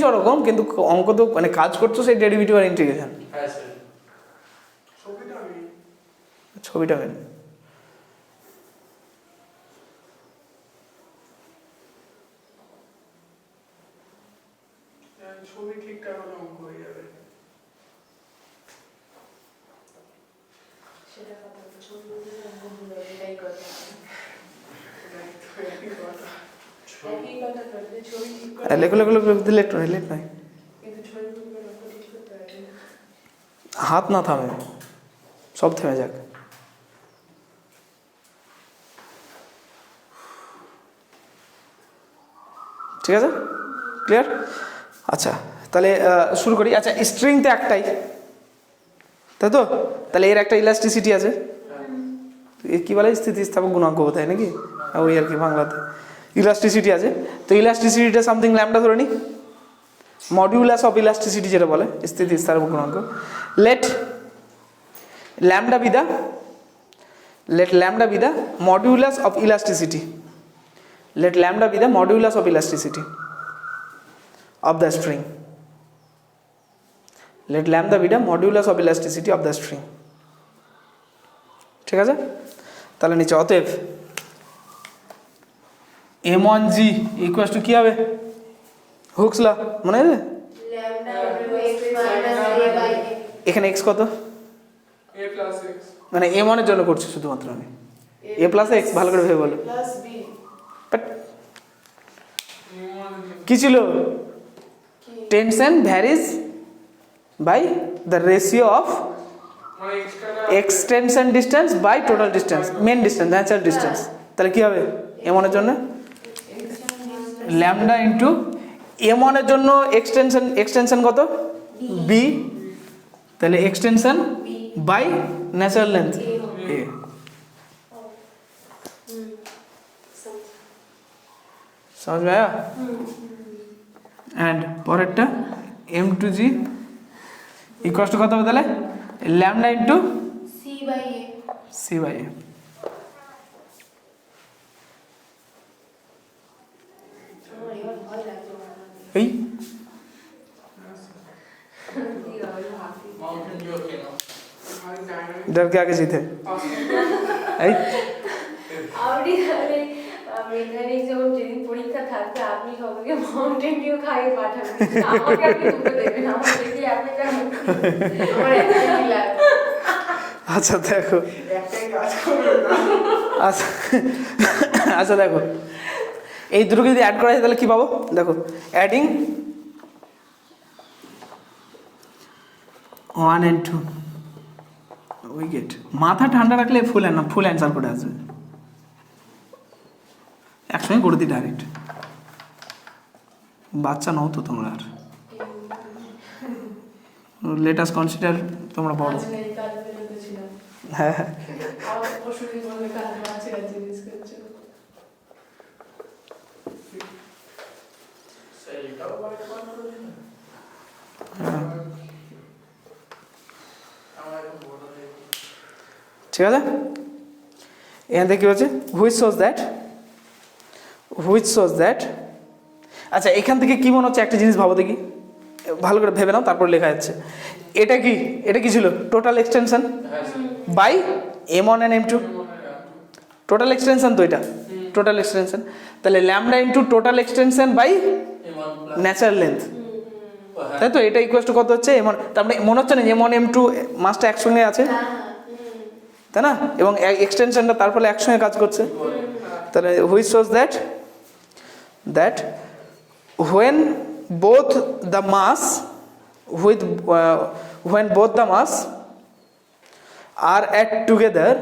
ওরকম কিন্তু অঙ্ক তো মানে কাজ করছো সেই ডেরিভেটিভ আর ইন্টিগ্রেশন, হ্যাঁ স্যার, ছবিটা মেন, ছবি ঠিকঠাক হলে অঙ্ক হয়ে যাবে, সেটা কথা ছবি অঙ্ক হলো এটাই কথা, একই কথা করতে ছবি ঠিক করে, লেখো লেট নয়, কিন্তু ছবি অঙ্ক ঠিক করতে হবে, হাত না থামে, সব থেমে যাক। ঠিক আছে, ক্লিয়ার? আচ্ছা তাহলে শুরু করি। আচ্ছা স্ট্রিং তো একটাই, তাই তো? তাহলে এর একটা ইলাস্টিসিটি আছে, এর কী বলে স্থিতিস্থাপক গুণাঙ্ক বোধহয় নাকি, ওই আর কি বাংলাতে ইলাস্টিসিটি আছে। তো ইলাস্টিসিটিটা সামথিং ল্যামডা ধরে নিই, মডিউলাস অফ ইলাস্টিসিটি যেটা বলে স্থিতিস্থাপক গুণাঙ্ক। Let lambda be the modulus of elasticity, let lambda be the modulus of elasticity of the string, let lambda be the modulus of elasticity of the string, ঠিক আছে? তাহলে নিচে অতএব m1g ইকুয়ালস টু কি হবে? হুকস ল মনে আছে? lambda into x minus a by a। এখানে x কত? a plus x মানে m1 এর জন্য করছি শুধুমাত্র আমি, a প্লাস x ভালো করে ভেবে বলো। plus b বাট কি ছিল? Tension varies by the ratio of মানে extension distance by total distance, main distance, natural distance. তাহলে কি হবে m1 এর জন্য? ল্যামডা ইন্টু m1 এর জন্য এক্সটেনশন কত? b, তাহলে extension by natural length a। समझ में आया? एंड পরেরটা m2g ইকুয়ালস টু কত হবে তাহলে? Lambda into c by a। c by a। আমার এবার ভয় লাগছে এই माउंटेन ड्यू खेलो डर के आगे जीते এই আপনি তাহলে মেকানিক যখন যেদিন পরীক্ষা থাকবে আপনি সবাইকে মাউন্টেন ডিউ খাইয়ে পাঠাবেন, আমাকে আপনি দুটো দেবেন, আমার দেখি আপনি কেমন আমার একটাই লাগবে। আচ্ছা দেখো, একটাই কাজ করবে না আচ্ছা আচ্ছা দেখো এই দুটোকে যদি অ্যাড করা হয় তাহলে কি পাবো? দেখো অ্যাডিং 1 and 2 উই গেট, মাথা ঠান্ডা রাখলে ফুল অ্যান্সার করে আসবে, একসঙ্গে করে দিই ডাইরেক্ট। বাচ্চা নও তো তোমরা আর, লেট আস কনসিডার তোমরা বড়। হ্যাঁ হ্যাঁ সেইটাও বড় কথা বলি না আমার এখন বড় হয়ে ঠিক আছে? এখান থেকে কী হচ্ছে? হুইচ শোজ দ্যাট, আচ্ছা এখান থেকে কি মনে হচ্ছে একটা জিনিস ভাবো দেখি, ভালো করে ভেবে নাও তারপর লেখা যাচ্ছে। এটা কি ছিল? Total extension by m1 and m2, total extension তো এটা, টোটাল এক্সটেনশন। তাহলে lambda into total extension by natural length, তাই তো? এটা ইকুয়াল টু কত হচ্ছে? m1, তার মানে মনে হচ্ছে না যে m1 m2 মাসটা একসঙ্গে আছে, তাই না? এবং এক্সটেনশনটা তার ফলে একসঙ্গে কাজ করছে। তাহলে which shows that when both the mass are at together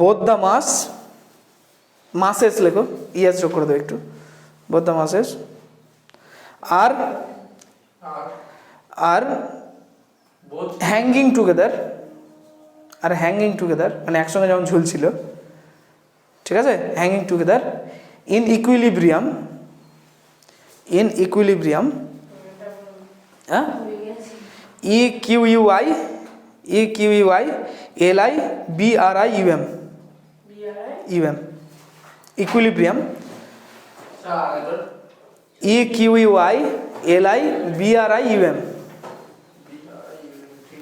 both the masses লেখো, ইএস যোগ করে দাও একটু, both the masses are both hanging together, মানে একসঙ্গে যেমন ঝুলছিল, ঠিক আছে? হ্যাঙ্গিং টুগেদার ইন ইকুইলিব্রিয়াম, হ্যাঁ, EQUI LI BRIUM, equilibrium, EQUI LI BRIUM,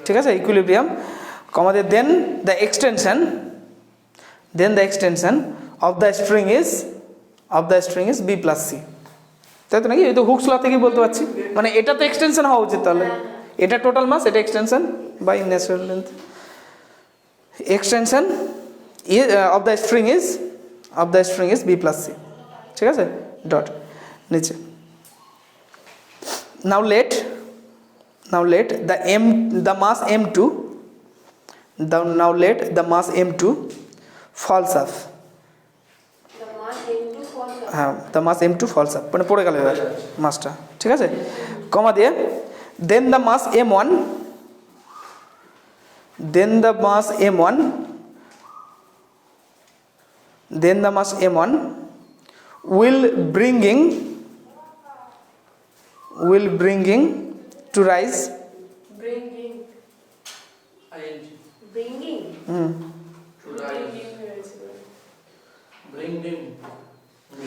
ঠিক আছে? ইকুইলিব্রিয়াম কমাতে then the extension of the string is b plus c, তাই তো নাকি? এই তো হুকস ল থেকে বলতে পারছি, মানে এটা তো এক্সটেনশন হওয়া উচিত, তাহলে এটা টোটাল মাস, এটা extension by natural length, extension of the string is b plus c, ঠিক আছে? ডট নিচে now let the mass m2 now let the mass m2 falls up, The mass M2 falls up. হ্যাঁ the mass M two falls up, মানে পড়ে গেল এবার মাসটা, ঠিক আছে, কমা দিয়ে then the mass M one, then the mass M one, then the mass M one will bringing to rise, Bringing. ING. Bringing. To rise. Bring in.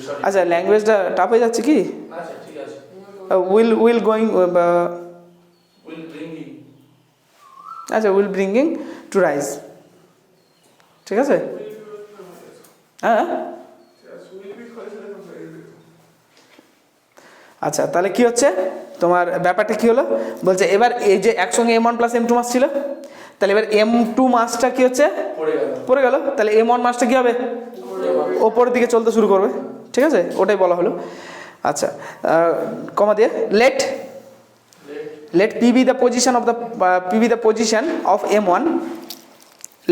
Sorry. আচ্ছা ল্যাঙ্গুয়েজটা tough হয়ে যাচ্ছে কি, আচ্ছা ঠিক আছে। will going Will bring in. আচ্ছা will bringing to rise, ঠিক আছে, হ্যাঁ আচ্ছা তাহলে কি হচ্ছে তোমার ব্যাপারটা কি হলো, বলছে এবার এই যে একসঙ্গে M1 প্লাস M2 মাস ছিল, তাহলে এবার M2 মাসটা কি হচ্ছে পড়ে গেল, তাহলে M1 মাসটা কি হবে ওপরের দিকে চলতে শুরু করবে, ঠিক আছে, ওটাই বলা হলো। আচ্ছা কমা দিয়ে let P be the position of the P be the position of M1,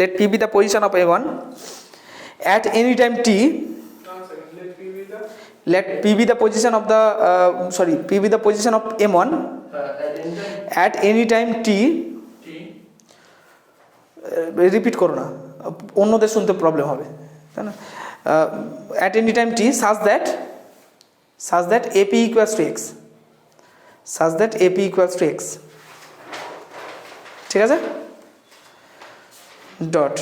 let P be the position of M1 at any time t, let P be the position of the P be the position of M1 at any time t, repeat করো না অন্যদের শুনতে problem হবে, তাই না, at any time t such that AP equals to x, such that AP equals to x, ঠিক আছে, dot,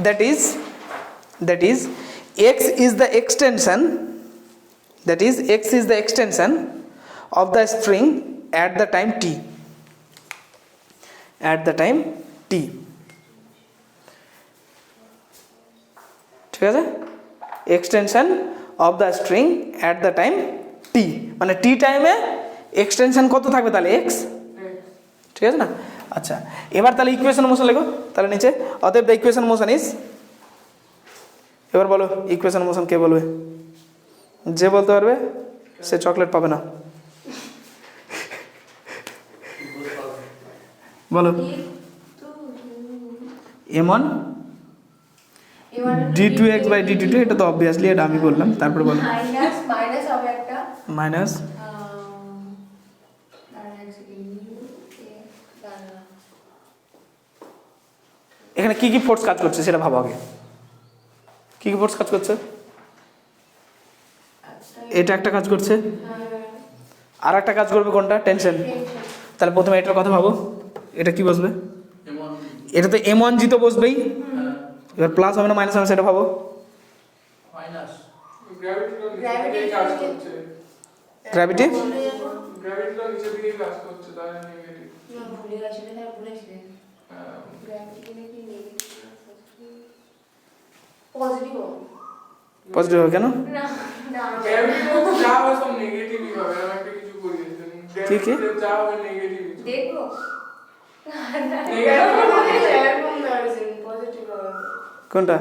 that is x is the extension, that is x is the extension of the string at the time t, at the time t, ঠিক আছে, extension of the string at the time t, মানে t টাইমে extension কত থাকবে তাহলে x, ঠিক আছে না। আচ্ছা এবার তাহলে ইকুয়েশন মোশন লেখো, তাহলে নিচে অতএব দ্য ইকুয়েশন মোশন ইজ, এবার বলো ইকুয়েশন মোশন কে বলবে, যে বলতে পারবে সে চকলেট পাবে না, বলো M1 d2x by dt2, এটা তো অবভিয়াসলি এটা আমি বললাম, তারপরে বলো মাইনাস হবে একটা মাইনাস, এখানে কি কি ফোর্স কাজ করছে সেটা ভাবো আগে, কি কি ফোর্স কাজ করছে, এটা একটা কাজ করছে, আর একটা কাজ করবে কোনটা, টেনশন, তাহলে প্রথমে এটার কথা ভাবো, এটা কি বসবে, এটা তো M1 জি তো বসবেই, এবার প্লাস হবে না মাইনাস হবে সেটা ভাবো, মাইনাস গ্র্যাভিটি কাজ করছে, গ্র্যাভিটি, গ্র্যাভিটিটা নিচের দিকে কাজ করছে, তাই নেগেটিভ। না ভুলে গেছিলেন না ভুলেছিলেন গ্র্যাভিটি নাকি নেগেটিভ পজিটিভ পজিটিভ হবে কেন, না না গ্র্যাভিটিটা যা হয় সব নেগেটিভই হবে, আমি একটা কিছু করিয়েছেন। কি কি? গ্র্যাভিটিটা যা হবে নেগেটিভই। দেখবো পজিটিভ হবে। কোনটা,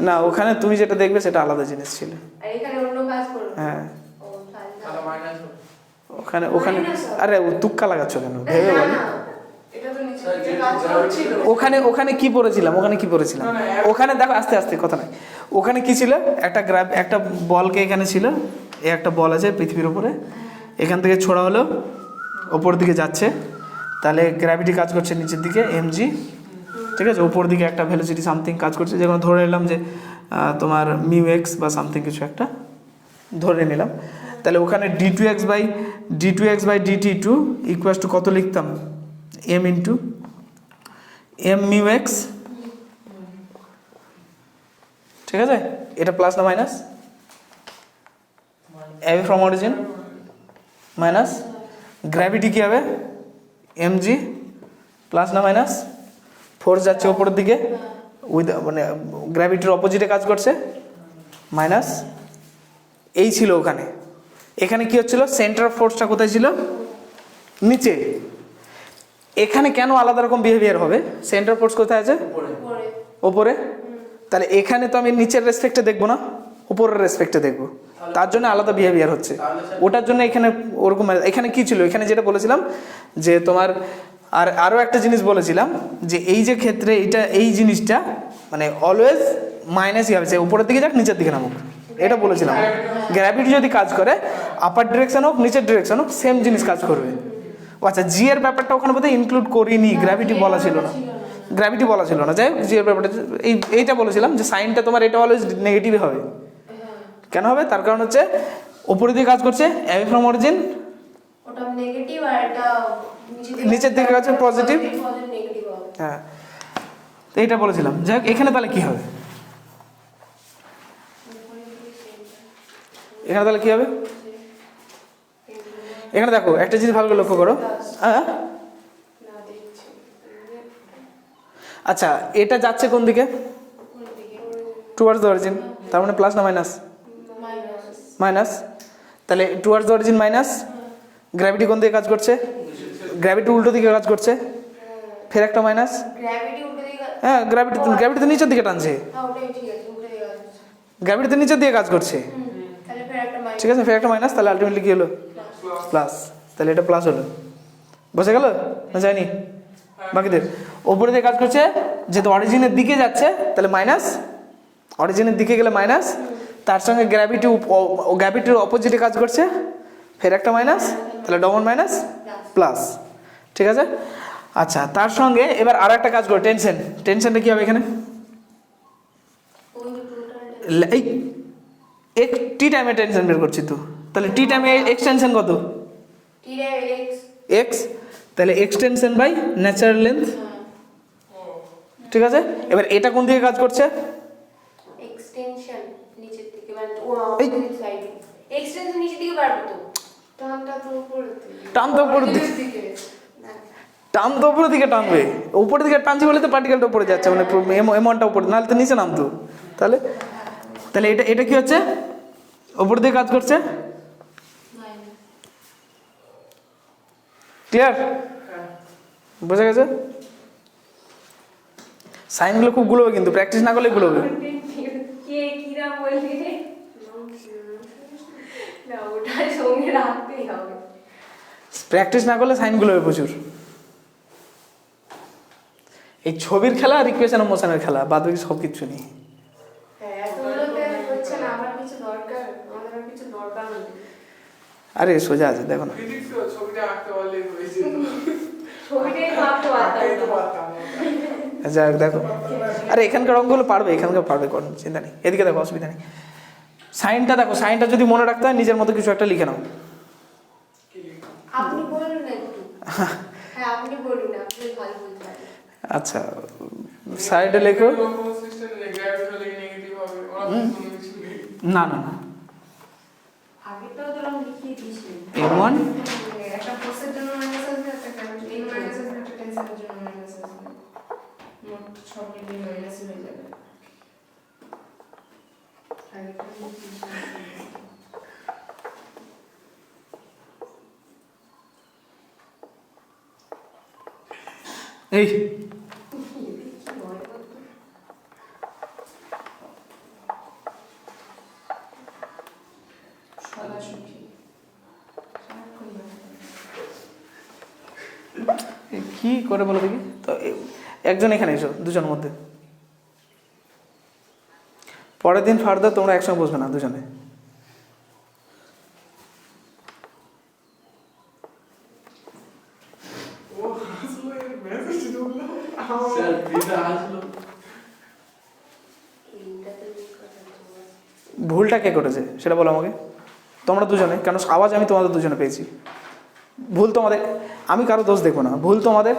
না ওখানে তুমি যেটা দেখবে সেটা আলাদা জিনিস ছিল, আর এখানে অন্য কাজ করবে হ্যাঁ ও তাহলে তাহলে মাইনাস হবে। ওখানে ওখানে আরে ও তুক্কা লাগাচ্ছ কেন, ভেবে বলো, এটা তো নিচের দিকে কাজ করছিল। ওখানে ওখানে কি পড়েছিলাম, ওখানে কি পড়েছিলাম, ওখানে দেখো আস্তে আস্তে কথা নাই, ওখানে কি ছিল, একটা বলকে এখানে ছিল, এই একটা বল আছে পৃথিবীর উপরে, এখান থেকে ছোড়া হলো ওপর দিকে যাচ্ছে, তাহলে গ্র্যাভিটি কাজ করছে নিচের দিকে mg, ঠিক আছে, ওপর দিকে একটা ভেলোসিটি সামথিং কাজ করছে, যেমন ধরে নিলাম যে তোমার μx বা সামথিং কিছু একটা ধরে নিলাম, তাহলে ওখানে d2x by dt2 equal to কত লিখতাম, m ইন্টু m μx, ঠিক আছে, এটা প্লাস না minus, away from origin minus, gravity কী হবে mg প্লাস না মাইনাস, ফোর্স যাচ্ছে ওপরের দিকে উইথ মানে গ্র্যাভিটির অপোজিটে কাজ করছে মাইনাস, এই ছিল ওখানে, এখানে কি হচ্ছিল সেন্টার অফ ফোর্সটা কোথায় ছিল, নিচে, এখানে কেন আলাদা রকম বিহেভিয়ার হবে, সেন্টার ফোর্স কোথায় আছে ওপরে, তাহলে এখানে তো আমি নিচের রেসপেক্টে দেখবো না, উপরের রেসপেক্টে দেখবো, তার জন্য আলাদা বিহেভিয়ার হচ্ছে, ওটার জন্য এখানে ওরকম, এখানে কি ছিল, এখানে যেটা বলেছিলাম যে তোমার আর আরও একটা জিনিস বলেছিলাম যে এই যে ক্ষেত্রে এইটা এই জিনিসটা মানে অলওয়েজ মাইনাসই হবে, সে উপরের দিকে যাক নিচের দিকে নামুক, এটা বলেছিলাম। গ্র্যাভিটি যদি কাজ করে আপার ডিরেকশন হোক নিচের ডিরেকশন হোক সেম জিনিস কাজ করবে। ও আচ্ছা, জি এর ব্যাপারটা ওখানে বোধহয় ইনক্লুড করিনি, গ্র্যাভিটি বলা ছিল না, গ্র্যাভিটি বলা ছিল না। যাই হোক জি এর ব্যাপারটা এইটা বলেছিলাম যে সাইনটা তোমার এটা অলওয়েজ নেগেটিভ হবে। কেন হবে? তার কারণ হচ্ছে উপরের দিকে কাজ করছে অ্যাওয়ে ফ্রম অরিজিন, ওটা নেগেটিভ আর এটা নিচের দিকে আছে পজিটিভ। নেগেটিভ হবে। হ্যাঁ, তো এইটা বলেছিলাম। যাই হোক এখানে তাহলে কি হবে? এখানে তাহলে কি হবে? এখানে দেখো একটা জিনিস ভালো করে লক্ষ্য করো। হ্যাঁ, না দেখছি আচ্ছা এটা যাচ্ছে কোন দিকে? টুয়ার্ডস দ্য অরিজিন, তার মানে প্লাস না মাইনাস? মাইনাস। মাইনাস। তাহলে towards the origin minus, gravity কোন দিকে কাজ করছে? গ্র্যাভিটি উল্টো দিকে কাজ করছে, ফের একটা মাইনাস। গ্র্যাভিটি উল্টো দিকে। হ্যাঁ, গ্র্যাভিটি তো নিচের দিকে টানছে, হ্যাঁ ওটাই ঠিক আছে, উল্টো দিকে আছে। গ্র্যাভিটি তো নিচের দিকে কাজ করছে, তাহলে ফের একটা মাইনাস। ঠিক আছে, ফের একটা মাইনাস, তাহলে আলটিমেটলি কি হলো? প্লাস। তাহলে এটা প্লাস হলো, বসে গেল না যায়নি? বাকিদের ওপরে দিয়ে কাজ করছে, যেহেতু অরিজিনের দিকে যাচ্ছে তাহলে মাইনাস, অরিজিনের দিকে গেলে মাইনাস, তার সঙ্গে গ্র্যাভিটির অপোজিটে কাজ করছে, ফের একটা মাইনাস, তাহলে ডবল মাইনাস প্লাস, ঠিক আছে। আচ্ছা, তার সঙ্গে এবার আর একটা কাজ করো, টেনশন। টেনশনটা কী হবে এখানে? ওই টোটাল এই টি টাইমে টেনশন বের করছি তো, তাহলে টি টাইমে এক্সটেনশন কত? টি রে এক্স। এক্স, তাহলে এক্সটেনশন বাই ন্যাচারাল লেন্থ, ঠিক আছে। এবার এটা কোন দিকে কাজ করছে? এক্সটেনশন নিচের দিকে মানে ও এই। অপোজিট সাইডে। এক্সটেনশন নিচের দিকে বাড়বে তো। টানটা তো উপরের দিকে। টান তো উপরের দিকে, না। টান তো উপরের দিকে টানবে, উপরের দিকে টানছি বলে তো পার্টিকেলটা উপরে যাচ্ছে, মানে এমনটা উপরে, নাহলে তো নিচে নামতো। তাহলে তাহলে এটা এটা কি হচ্ছে? উপর দিকে কাজ করছে, মাইনাস। ক্লিয়ার? বোঝা গেছে? সাইনগুলো খুব গুলোবে, কিন্তু প্র্যাকটিস না করলে গুলোবে। কে কিরা বললি? না ওটা সঙ্গে রাখতেই হবে। প্র্যাকটিস না করলে সাইনগুলো হবে প্রচুর। এই ছবির খেলা আর ইকুয়েশন অফ মোশনের খেলা, বাদ বাকি সব কিছু নেই। হ্যাঁ এতগুলোতে হচ্ছে না, আমার কিছু দরকার, আমাদের আর কিছু দরকার নেই। আরে সোজা আছে, দেখো না। ফিজিক্স ছবিটা আঁকতে পারলেই হয়ে যেত। ছবিটাই মাপতে আঁকাই তো পারতাম না। পারতাম না। আচ্ছা দেখো, আরে এখানকার অঙ্কগুলো পারবে, এখানকার পারবে, কোনো চিন্তা নেই। এদিকে দেখো, অসুবিধা নেই। সাইনটা দেখো, সাইনটা যদি মনে রাখতে হয় নিজের মতো কিছু একটা লিখে নাও। কি লিখবো? আপনি বলুন না একটু। হ্যাঁ আপনি বলুন, আপনি ভালো বলতে পারেন। আচ্ছা, সাইডে লেখো। কোনো সিস্টেম নেই, গ্র্যাভিটি হলে নেগেটিভ হবে, ওরা কোনো কিছু নেই। না না না, আগেরটাও তো আমি লিখিয়ে দিয়েছি। M1 একটা ফোর্সের জন্য মাইনাস আসবে, একটা গ্র্যাভিটির জন্য মাইনাস আসবে, একটা টেনশনের জন্য মাইনাস আসবে। মোট সব মিলিয়ে মাইনাস হয়ে যাবে। আগেরটা আমি লিখিয়েছি। এই কি করে বলো দেখি তো। একজন এখানে এসো, দুজনের মধ্যে। পরের দিন ফার্দার তোমরা একসঙ্গে বসবে না দুজনে। ও আসলে মেসেজ ঢুকলো। স্যার বিদা আসলো। এইটাতে লিখা থাকবে। ভুলটা কে করেছে সেটা বলো আমাকে। তোমরা দুজনে, কেন আওয়াজ আমি তোমাদের দুজনে পেয়েছি। ভুল তোমাদের, আমি কারো দোষ দেখবো না, ভুল তোমাদের।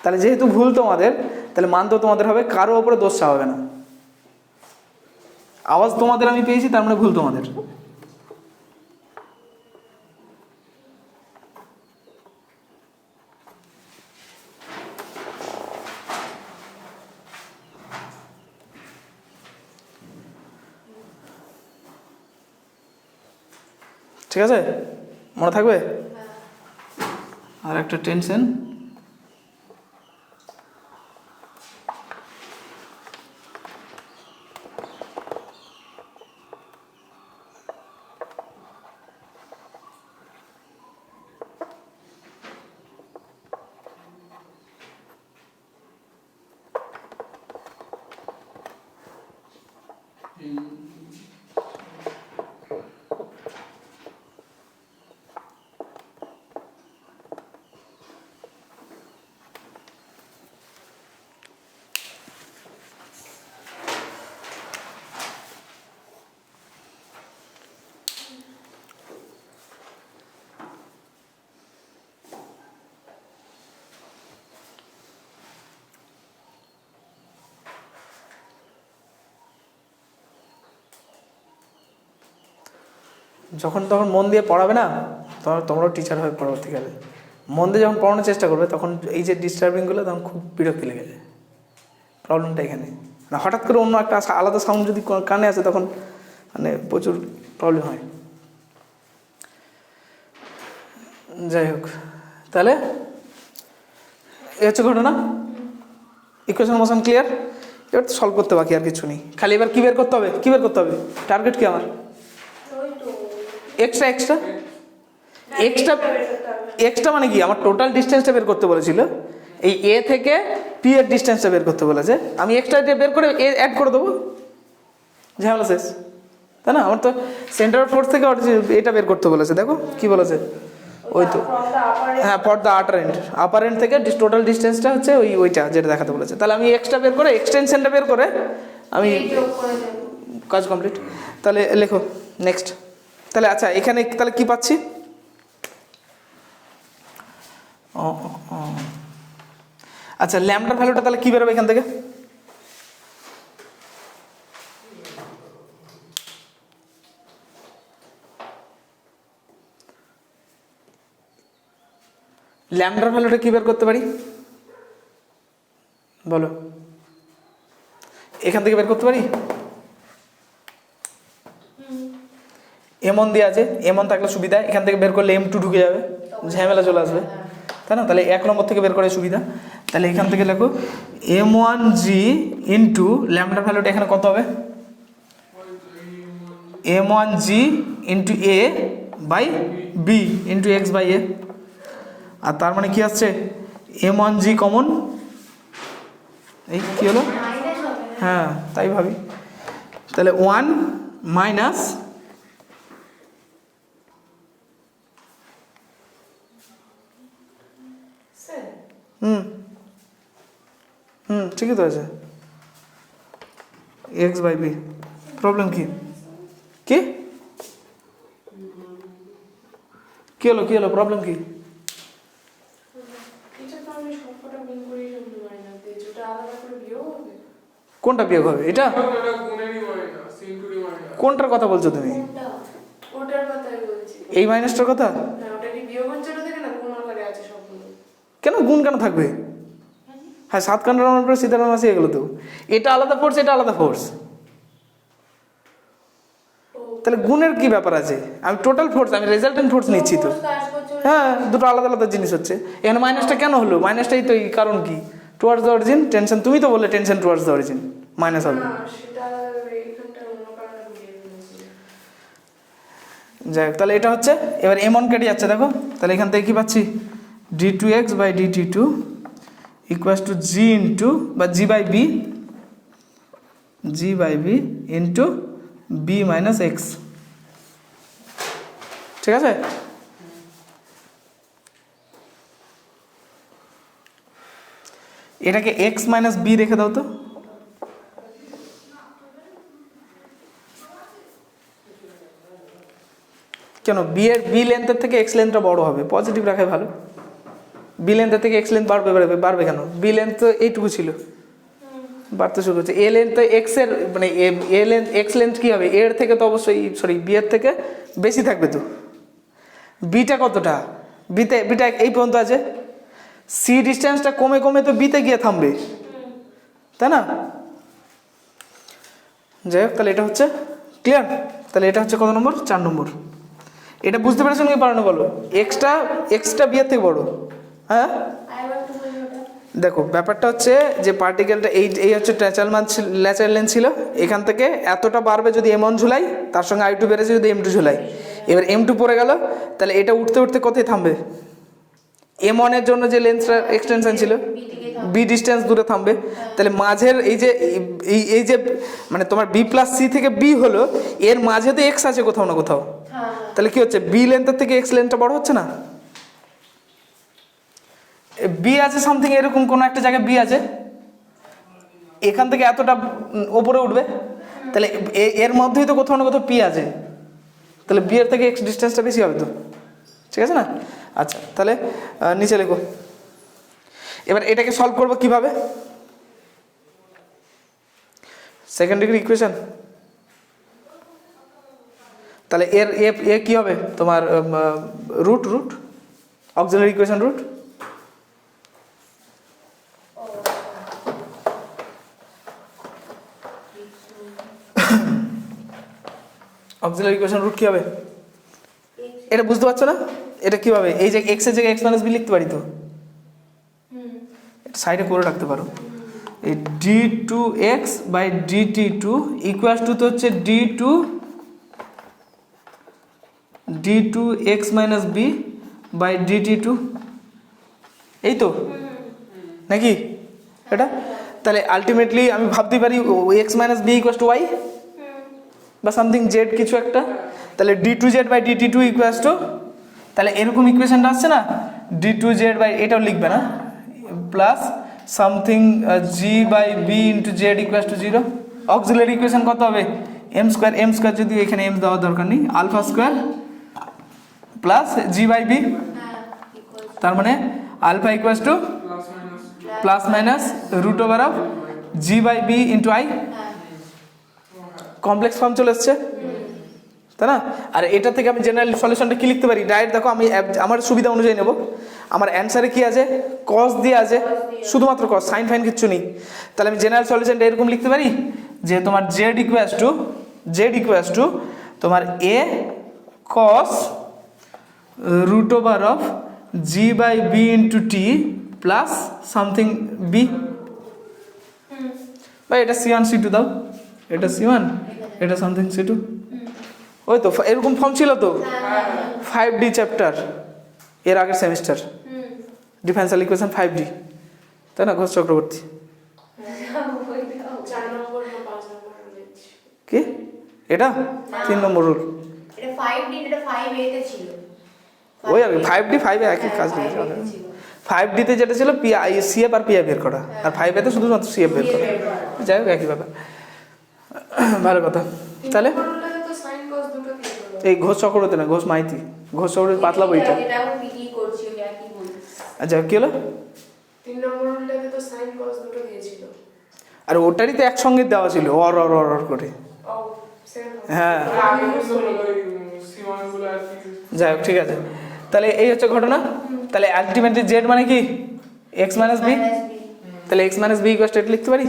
তাহলে যেহেতু ভুল তোমাদের, তাহলে মানতেও তোমাদের হবে, কারো ওপরে দোষ চাওয়াবে না। আওয়াজ তোমাদের আমি পেয়েছি, তার মানে ভুল তোমাদের। ঠিক আছে, মনে থাকবে। আর একটা টেনশন, যখন তখন মন দিয়ে পড়াবে না, তখন তোমরাও টিচার হবে পরবর্তীকালে। মন দিয়ে যখন পড়ানোর চেষ্টা করবে তখন এই যে ডিস্টার্বিংগুলো তখন খুব বিরক্তি লেগে যায়। প্রবলেমটা এখানে না, হঠাৎ করে অন্য একটা আলাদা সাউন্ড যদি কানে আসে তখন মানে প্রচুর প্রবলেম হয়। যাই হোক, তাহলে এই হচ্ছে ঘটনা। Equation motion clear. এবার তো সলভ করতে বাকি আর কিছু নেই, খালি এবার কী বের করতে হবে, কী বের করতে হবে, টার্গেট কি আমার? ওই তো এক্সট্রা এক্সট্রা না, এক্সট্রা এটা বের করতে হবে। এক্সট্রা মানে কি? আমার টোটাল ডিস্টেন্সটা বের করতে বলেছিল, এই এ থেকে পি এর ডিস্টেন্সটা বের করতে বলেছে। আমি এক্সট্রা দিয়ে বের করে এ অ্যাড করে দেবো, ঝামেলা শেষ, তাই না? আমার তো সেন্টার অফ ফোর্স থেকে এটা বের করতে বলেছে। দেখো কি বলেছে, ওই তো From the upper end, হ্যাঁ, ফর দ্য আপার এন্ড থেকে টোটাল ডিস্টেন্সটা হচ্ছে ওইটা যেটা দেখাতে বলেছে। তাহলে আমি এক্সট্রা বের করে এক্সটেনশনটা বের করে আমি এই যোগ করে দেবো। কাজ কমপ্লিট। তাহলে লেখো নেক্সট। তাহলে আচ্ছা, এখানে তাহলে কি পাচ্ছি? আচ্ছা, ল্যামডার ভ্যালুটা তাহলে কি বেরোবে এখান থেকে? ল্যামডার ভ্যালুটা কি বের করতে পারি বলো? এখান থেকে বের করতে পারি। এমন দিয়ে আছে, এমন থাকলে সুবিধা, এখান থেকে বের করলে M2 ঢুকে যাবে, ঝামেলা চলে আসবে, তাই না? তাহলে 1 নম্বর থেকে বের করে সুবিধা। তাহলে এখান থেকে লেখো M1G ইন্টু ল্যামডার ভ্যালুটা এখানে কত হবে? M1G into A by B into X by A। আর তার মানে কি আসছে? M1G কমন, এই কি হলো? মাইনাস হবে না? হ্যাঁ, তাই ভাবি। তাহলে 1 মাইনাস স্যার, ঠিকই তো আছে, এক্স বাই বি। প্রবলেম কি? কি কি হলো, কি হলো, প্রবলেম কি? এটা তো আমি সবকটা গুণ করেই শুনতে পারি না, যেটা আলাদা করে বিয়োগ হবে। কোনটা বিয়োগ হবে? এটা ওটা গুণেরই মাইনাস, ইনটুরই মাইনাস। কোনটার কথা বলছো তুমি? কোনটা? ওটার কথাই বলছি। এই মাইনাসটার কথা? হ্যাঁ, ওটা কি বিয়োগ হচ্ছে থেকে না গুণ আকারে আছে সবগুলো। কেন গুণ কেন থাকবে? হ্যাঁ, 7 কান্ডার রাউন্ড পরে সীতারাম আসি, এগুলো তো এটা আলাদা ফোর্স, এটা আলাদা ফোর্স, তাহলে গুণের কি ব্যাপার আছে? আমি টোটাল ফোর্স, আমি রেজাল্টেন্ট ফোর্স নিচ্ছি তো। Force কাজ করছে ওটা। হ্যাঁ, দুটো আলাদা আলাদা জিনিস হচ্ছে। এখানে মাইনাসটা কেন হলো? মাইনাসটাই তো এই কারণ কি? টুয়ার্ডস দ্য অরিজিন টেনশন, তুমি তো বললে tension towards the origin, minus হবে। না, সেটা এইখানটা অন্য কারণে ঘুরিয়ে ফেলেছি। যাই হোক, তাহলে এটা হচ্ছে, এবার এমন কেটে যাচ্ছে দেখো। তাহলে এখান থেকে কি পাচ্ছি? d2x by dt2 equals to g into বা g by b into b minus x. ঠিক আছে? এটাকে x মাইনাস b রেখে দাও তো। কেন? বি লেন্থের থেকে এক্স লেন্থটা বড় হবে, পজিটিভ রাখাই ভালো। বি লেন্থের থেকে এক্স লেন্থ বাড়বে কেন? বি লেন্থ তো এইটুকু ছিল, বাড়তে শুরু করছে। এ লেন্থ তো এক্স এর মানে এ লেন্থ এক্স লেন্থ কী হবে? এর থেকে তো অবশ্যই, সরি, বি এর থেকে বেশি থাকবে তো। বিটা কতটা? বিটা এই পর্যন্ত আছে, সি ডিস্টেন্সটা কমে কমে তো বিতে গিয়ে থামবে, তাই না? যাই হোক, তাহলে এটা হচ্ছে ক্লিয়ার। তাহলে এটা হচ্ছে কত নম্বর? 4 নম্বর। এটা বুঝতে পেরেছেন কি পারেন বলো? এক্সটা বিয়ের থেকে বড়। হ্যাঁ, আরেকবার একটু বলি ওটা। দেখো ব্যাপারটা হচ্ছে যে পার্টিকেলটা এই হচ্ছে ন্যাচারাল লেন্থ ছিল, এখান থেকে এতটা বাড়বে যদি M1 ঝুলাই, তার সঙ্গে I2 বেড়েছে যদি M2 ঝুলাই। এবার M2 পড়ে গেল, তাহলে এটা উঠতে উঠতে কোথায় থামবে? M1 এর জন্য যে লেন্থটা এক্সটেনশন ছিল বি ডিস্টেন্স দূরে থামবে, তাহলে মাঝের এই যে এই যে মানে তোমার বি প্লাস সি থেকে বি হলো, এর মাঝে তো এক্স আছে কোথাও না কোথাও, হ্যাঁ তাহলে কি হচ্ছে বি লেন্থের থেকে এক্স লেন্থটা বড় হচ্ছে না? বি আছে সামথিং এরকম কোনো একটা জায়গায় বি আছে, এখান থেকে এতটা ওপরে উঠবে, তাহলে এর মধ্যেই তো কোথাও না কোথাও পি আছে, তাহলে বি এর থেকে এক্স ডিস্টেন্সটা বেশি হবে তো, ঠিক আছে না? আচ্ছা তাহলে নিচে লেখো। এবার এটাকে সলভ করবো কিভাবে? Second degree equation. তাহলে এর এ কি হবে তোমার root auxiliary equation root. Auxiliary equation root কি হবে এটা বুঝতে পারছো না? এটা কি হবে, এই যে এক্স এর জায়গায় এক্স মাইনাস বি লিখতে পারি তো, এটা সাইডে করে রাখতে পারো। এই d two x by d t two equal to তো হচ্ছে d two x minus b by d t two, এই তো নাকি এটা? তাহলে আলটিমেটলি আমি ভাবতে পারি x minus B equal to y বা সামথিং জেড কিছু একটা, তাহলে d two z by d t two equal to, তাহলে এরকম ইকুয়েশনটা আসছে না, ডি টু জেড বাই এটাও লিখবে না, plus something g by B into z equal to 0। Auxiliary equation কত হবে, এম স্কোয়ার যদি এখানে এম দেওয়ার দরকার নেই, alpha square plus g by b, তার মানে alpha equal to plus minus root over of G by B into i. Complex form চলে এসছে তাই না? আর এটা থেকে আমি জেনারেল সলিউশনটা কি লিখতে পারি, ডাইরেক্ট দেখো আমি আমার সুবিধা অনুযায়ী নেব। আমার অ্যান্সারে কি আছে, কস দিয়ে আছে, শুধুমাত্র কস, সাইন ফাইন কিচ্ছু নেই। তাহলে আমি জেনারেল সলিউশনটা এরকম লিখতে পারি যে তোমার জেড ইকুয়াস টু তোমার A cos root over of G by B into T plus something B, বা এটা C1 C2 দাও, এটা C1 এটা সামথিং C2, ওই তো এরকম ফর্ম ছিল তো 5D চ্যাপ্টার এর আগের সেমিস্টার, ডিফারেন্সিয়াল ইকুয়েশন 5D, তাই না? ঘোষ চক্রবর্তী কি এটা 3 নম্বর রুল, এটা 5D, এটা 5A তে ছিল। ওই আর 5D 5A একই কাজ নিয়েছে। 5D তে যেটা ছিল সিএফ আর পিআই বের করা, আর 5A তে শুধুমাত্র সিএফ বের করা, যাই হোক একই ব্যাপার, ভালো কথা। তাহলে এই ঘোষ চক্রবর্তী না, ঘোষ মাইতি, ঘোষ চক্রবর্তী পাতলা বইটা। এটা আমি পিটি করছি, আমি একই বলছি। আচ্ছা কি হলো, 3 নম্বর রুলটাতে তো sin cos দুটো দিয়েছিল। আর ওটারই তো একসঙ্গে দেওয়া ছিল অর অর অর অর করে। ও সেম। হ্যাঁ আমি ইউজ করি সীমা গুলো আর কি। যাই হোক ঠিক আছে, তাহলে এই হচ্ছে ঘটনা। তাহলে আলটিমেটলি জেড মানে কি এক্স মাইনাস বি, তাহলে X minus B equal to এটা লিখতে পারি।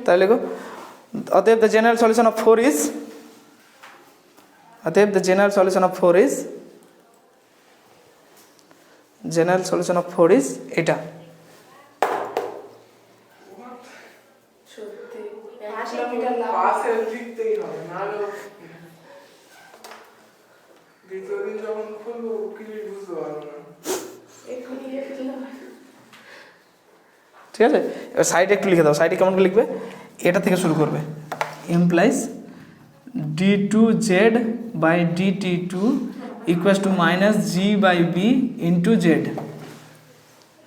তাহলে লেখো অতএব the general solution of 4 is, অতএব the general solution of 4 is, general solution of 4 is এটা। সত্যি 1 কিলোমিটার পাশে লিখতেই হবে, নাহলে দ্বিতীয় দিন যখন খুলবো কিছু বুঝতে পারবো না, এক্ষুনি লিখতে হবে। ঠিক আছে, এবার সাইডে একটু লিখে দাও, সাইডে কেমন করে লিখবে, এটা থেকে শুরু করবে, implies d two z by d t two equal to minus g by B into z.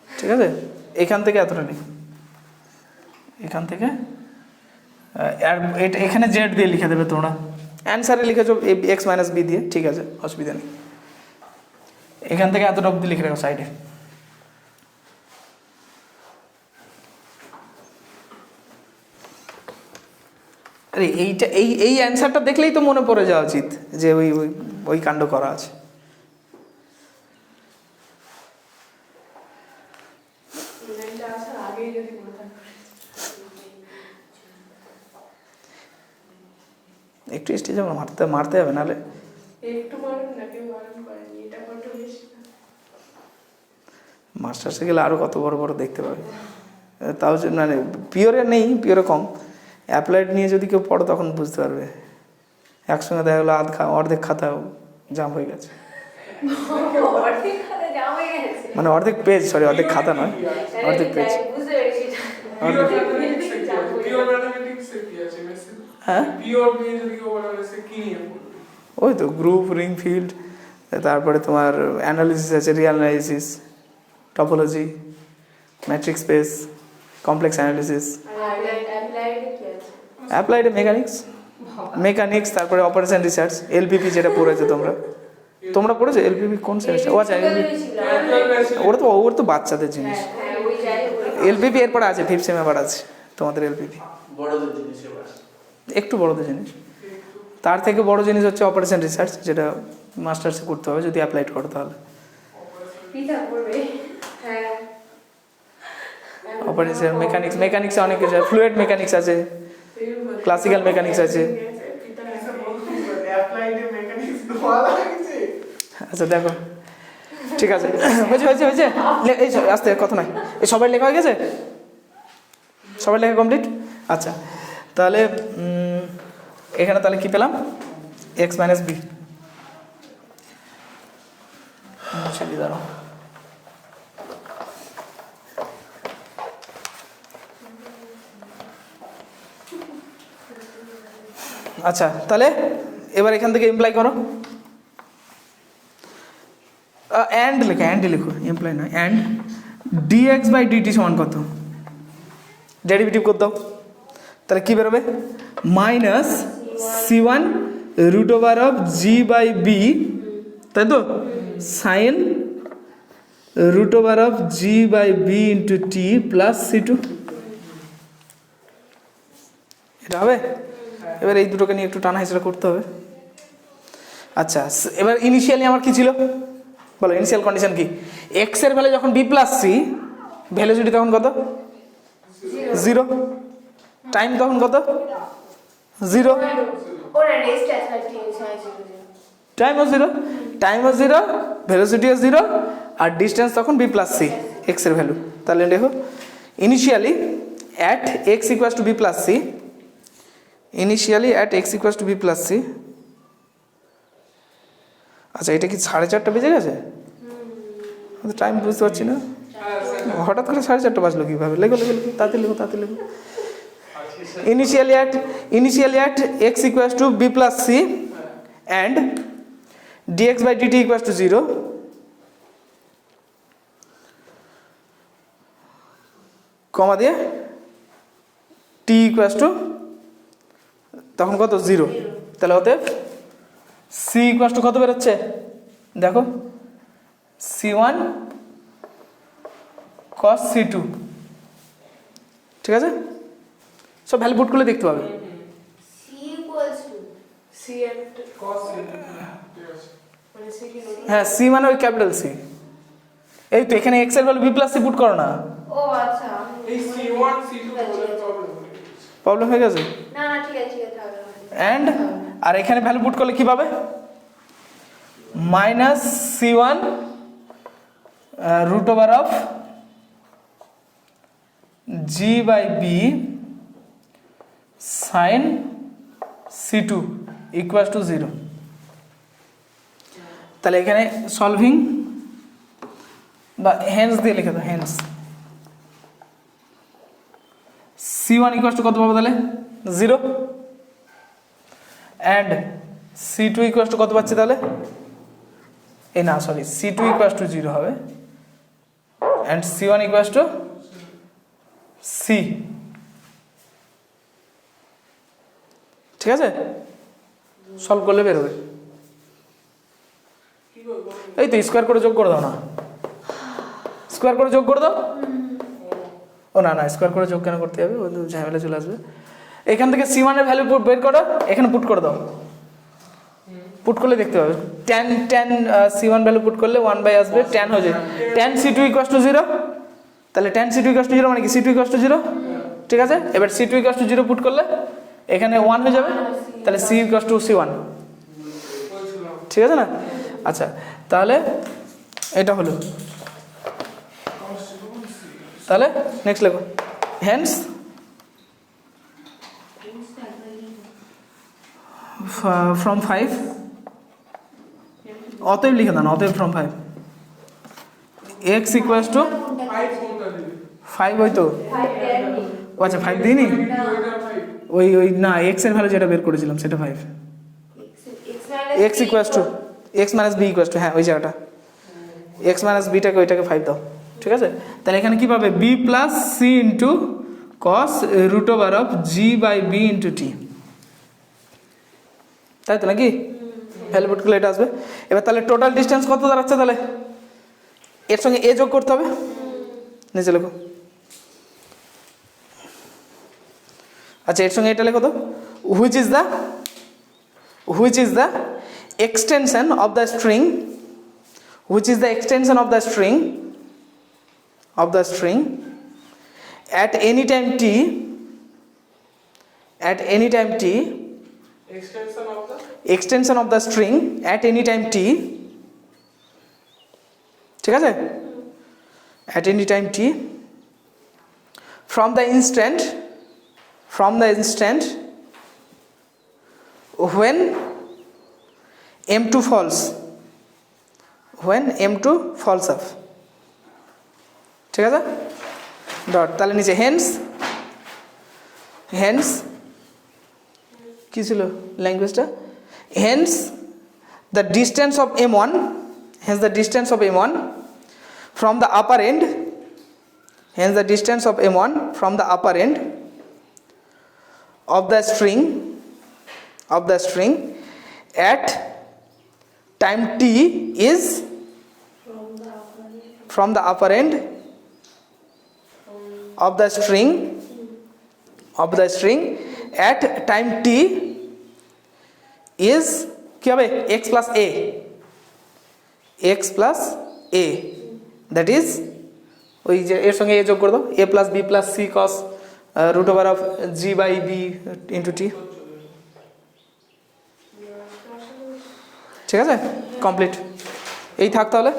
ঠিক আছে, এখান থেকে এতটা লিখ, এখান থেকে আর এটা এখানে জেড দিয়ে লিখে দেবে তোমরা, অ্যান্সারে লিখেছো এক্স মাইনাস বি দিয়ে, ঠিক আছে অসুবিধা নেই। এখান থেকে এতটা অব্দি লিখে রাখো সাইডে। আরে এইটা এই অ্যান্সারটা দেখলেই তো মনে পড়ে যাওয়া উচিত যে ওই ওই ওই কাণ্ড করা আছে। এটা আসার আগেই যদি মাথা একটু স্টেজে মারতে হবে, নাহলে একটু মারুন না, কেউ বারণ করেনি, এটা বড্ড বেশি। মাস্টার্সে গেলে আরও কত বড় বড় দেখতে পাবে, তাও যে মানে পিওরে নেই, পিওরে কম, অ্যাপ্লাইড নিয়ে যদি কেউ পড়ো তখন বুঝতে পারবে। একসঙ্গে দেখা গেলো অর্ধেক খাতা জাম হয়ে গেছে, অর্ধেক খাতা জাম হয়ে গেছে, মানে অর্ধেক পেজ, সরি অর্ধেক খাতা নয়, অর্ধেক পেজ। বুঝতে পেরেছি। পিওর ম্যাথমেটিক্স কি আছে? পিওর ম্যাথমেটিক্স কি আছে বেসিক? হ্যাঁ পিওর নিয়ে যদি কেউ বলে সে কি নিয়ে পড়বে? ওই তো গ্রুপ রিং ফিল্ড, তারপরে তোমার অ্যানালিসিস আছে, Real analysis, topology, matrix space, complex analysis, applied mechanics, তারপরে অপারেশন রিসার্চ, এলপিপি যেটা পড়েছো তোমরা পড়েছো এলপিপি কোন সেমিস্টার? ও আচ্ছা ওর তো বাচ্চাদের জিনিস। এলপিপি এরপরে আছে, 5th সেমে আবার আছে তোমাদের এলপিপি, বড়দের জিনিস এবার একটু বড়দের জিনিস। তার থেকে বড় জিনিস হচ্ছে অপারেশন রিসার্চ, যেটা মাস্টার্সে করতে হবে যদি অ্যাপ্লাইড করো তাহলে। অপারেশন মেকানিক্সে অনেক কিছু আছে, ফ্লুইড মেকানিক্স আছে, ক্লাসিক্যাল মেকানিক্স আছে। অ্যাপ্লাইড মেকানিক্স ভালো লাগছে। আচ্ছা দেখো, ঠিক আছে, হয়েছে এই আস্তে কথা নয়, এই সবাই লেখা হয়ে গেছে, সবাই লেখা কমপ্লিট। আচ্ছা তাহলে এখানে তাহলে কি পেলাম? X minus b. দাঁড়াও, আচ্ছা তাহলে এবার এখান থেকে ইমপ্লাই করো, অ্যান্ড লিখো ইমপ্লাই না, অ্যান্ড ডিএক্স বাই ডিটি সমান কত? ডেরিভেটিভ করতে দাও, তাহলে কী বেরোবে? Minus C1 root over of G by b, তাই তো, sine root over of G by B into T plus C2। এটা হবে? এবার এই দুটোকে নিয়ে একটু টানা হিসেবে করতে হবে। আচ্ছা এবার ইনিশিয়ালি আমার কি ছিল বলো? ইনিশিয়াল কন্ডিশন কি? এক্স এর ভ্যালু যখন বি প্লাস সি, ভ্যালুসিটি তখন কত? 0। টাইম তখন কত? 0। টাইমও 0, ভ্যালুসিটিও 0, আর ডিস্টেন্স তখন বি প্লাস সি, এক্স এর ভ্যালু। তাহলে দেখো initially at x equals to b plus c, আচ্ছা এটা কি 4:30 বেজে গেছে? টাইম বুঝতে পারছি না, হঠাৎ করে 4:30 বাজলো কীভাবে? লেখো তাড়াতাড়ি লেখো। Initially at x equals to b plus c and d x by d t equals to 0, comma দিয়ে টি ইকুয়ালস টু তখন কত? 0। তাহলে অতএব সি ইকুয়ালস টু কত বেরোচ্ছে দেখো? C1 cos C2, ঠিক আছে? সব ভ্যালু পুট করলে দেখতে পাবে। হ্যাঁ সি মানে ওই ক্যাপিটাল সি। এই তো এখানে এক্স এর value b plus c put করো না। ও আচ্ছা, এই C1 C2 প্রবলেম হয়ে গেছে? না ঠিক আছে অ্যান্ড আর এখানে ভ্যালু পুট করলে কি পাবে? Minus C1 root over of G by b sine C2 equal to 0। তাহলে এখানে সলভিং বা হেন্স দিয়ে লিখে দাও, হেন্স C1 ইকুয়াল টু কত পাবো তাহলে? 0। অ্যান্ড C2 ইকুয়াল টু কত পাচ্ছি তাহলে? C2 ইকুয়াল টু 0 হবে, and C1 equal to C, ঠিক আছে? সলভ করলে বেরোবে। এই তো স্কোয়ার করে যোগ করে দাও না, স্কোয়ার করে যোগ করে দাও। ও না স্কোয়ার করে যোগ কেন করতে হবে? ও ঝামেলা চলে আসবে। এখান থেকে C1 এর ভ্যালু বের করো, এখানে পুট করে দাও, পুট করলে দেখতে পাবে tan C1 ভ্যালু পুট করলে 1 আসবে, tan হয়ে যায় tan C2 ইকুয়াল টু 0। তাহলে tan C2 ইকুয়াল টু 0 মানে কি? C2 ইকুয়াল টু 0, ঠিক আছে? এবার C2 ইকুয়াল টু 0 পুট করলে এখানে 1 হয়ে যাবে, তাহলে C ইকুয়াল টু C1, ঠিক আছে না? আচ্ছা তাহলে এটা হলো, তাহলে নেক্সট লেখো, হেন্স ফ্রম 5, অতএব লিখে দাও, অতএব ফ্রম 5 x ইকুয়ালস টু 5 ওই তো, 5 দেননি ও আচ্ছা 5 দিইনি, না ওই না x এর ভ্যালু যেটা বের করেছিলাম সেটা 5, x equals to x minus b equals to, হ্যাঁ ওই জায়গাটা x মাইনাস বিটাকে ওইটাকে 5 দাও, ঠিক আছে। তাহলে এখানে কি পাবে, B plus C into cos root over of G by B into T, তাই তো নাকি? ভ্যালু পুট করলে এটা আসবে। এবার তাহলে টোটাল ডিস্টেন্স কত দাঁড়াচ্ছে, তাহলে এর সঙ্গে এ যোগ করতে হবে, নিচে লেখো। আচ্ছা এর সঙ্গে এটা লেখো তো, which is the extension of the string, which is the extension of the string at any time t extension of the string at any time t, ঠিক আছে, at any time t from the instant when m2 falls up, ঠিক আছে, dot. তাহলে নিচে hence কি ছিল ল্যাঙ্গুয়েজটা, hence the distance of m1 from the upper end, of the string at time t is from the upper end of the string at time t is কি হবে, x plus a, that is ওই যে এর সঙ্গে এ যোগ করে দাও, a plus b plus c cos root over of g by b into t, ঠিক আছে, কমপ্লিট। এই থাক তাহলে।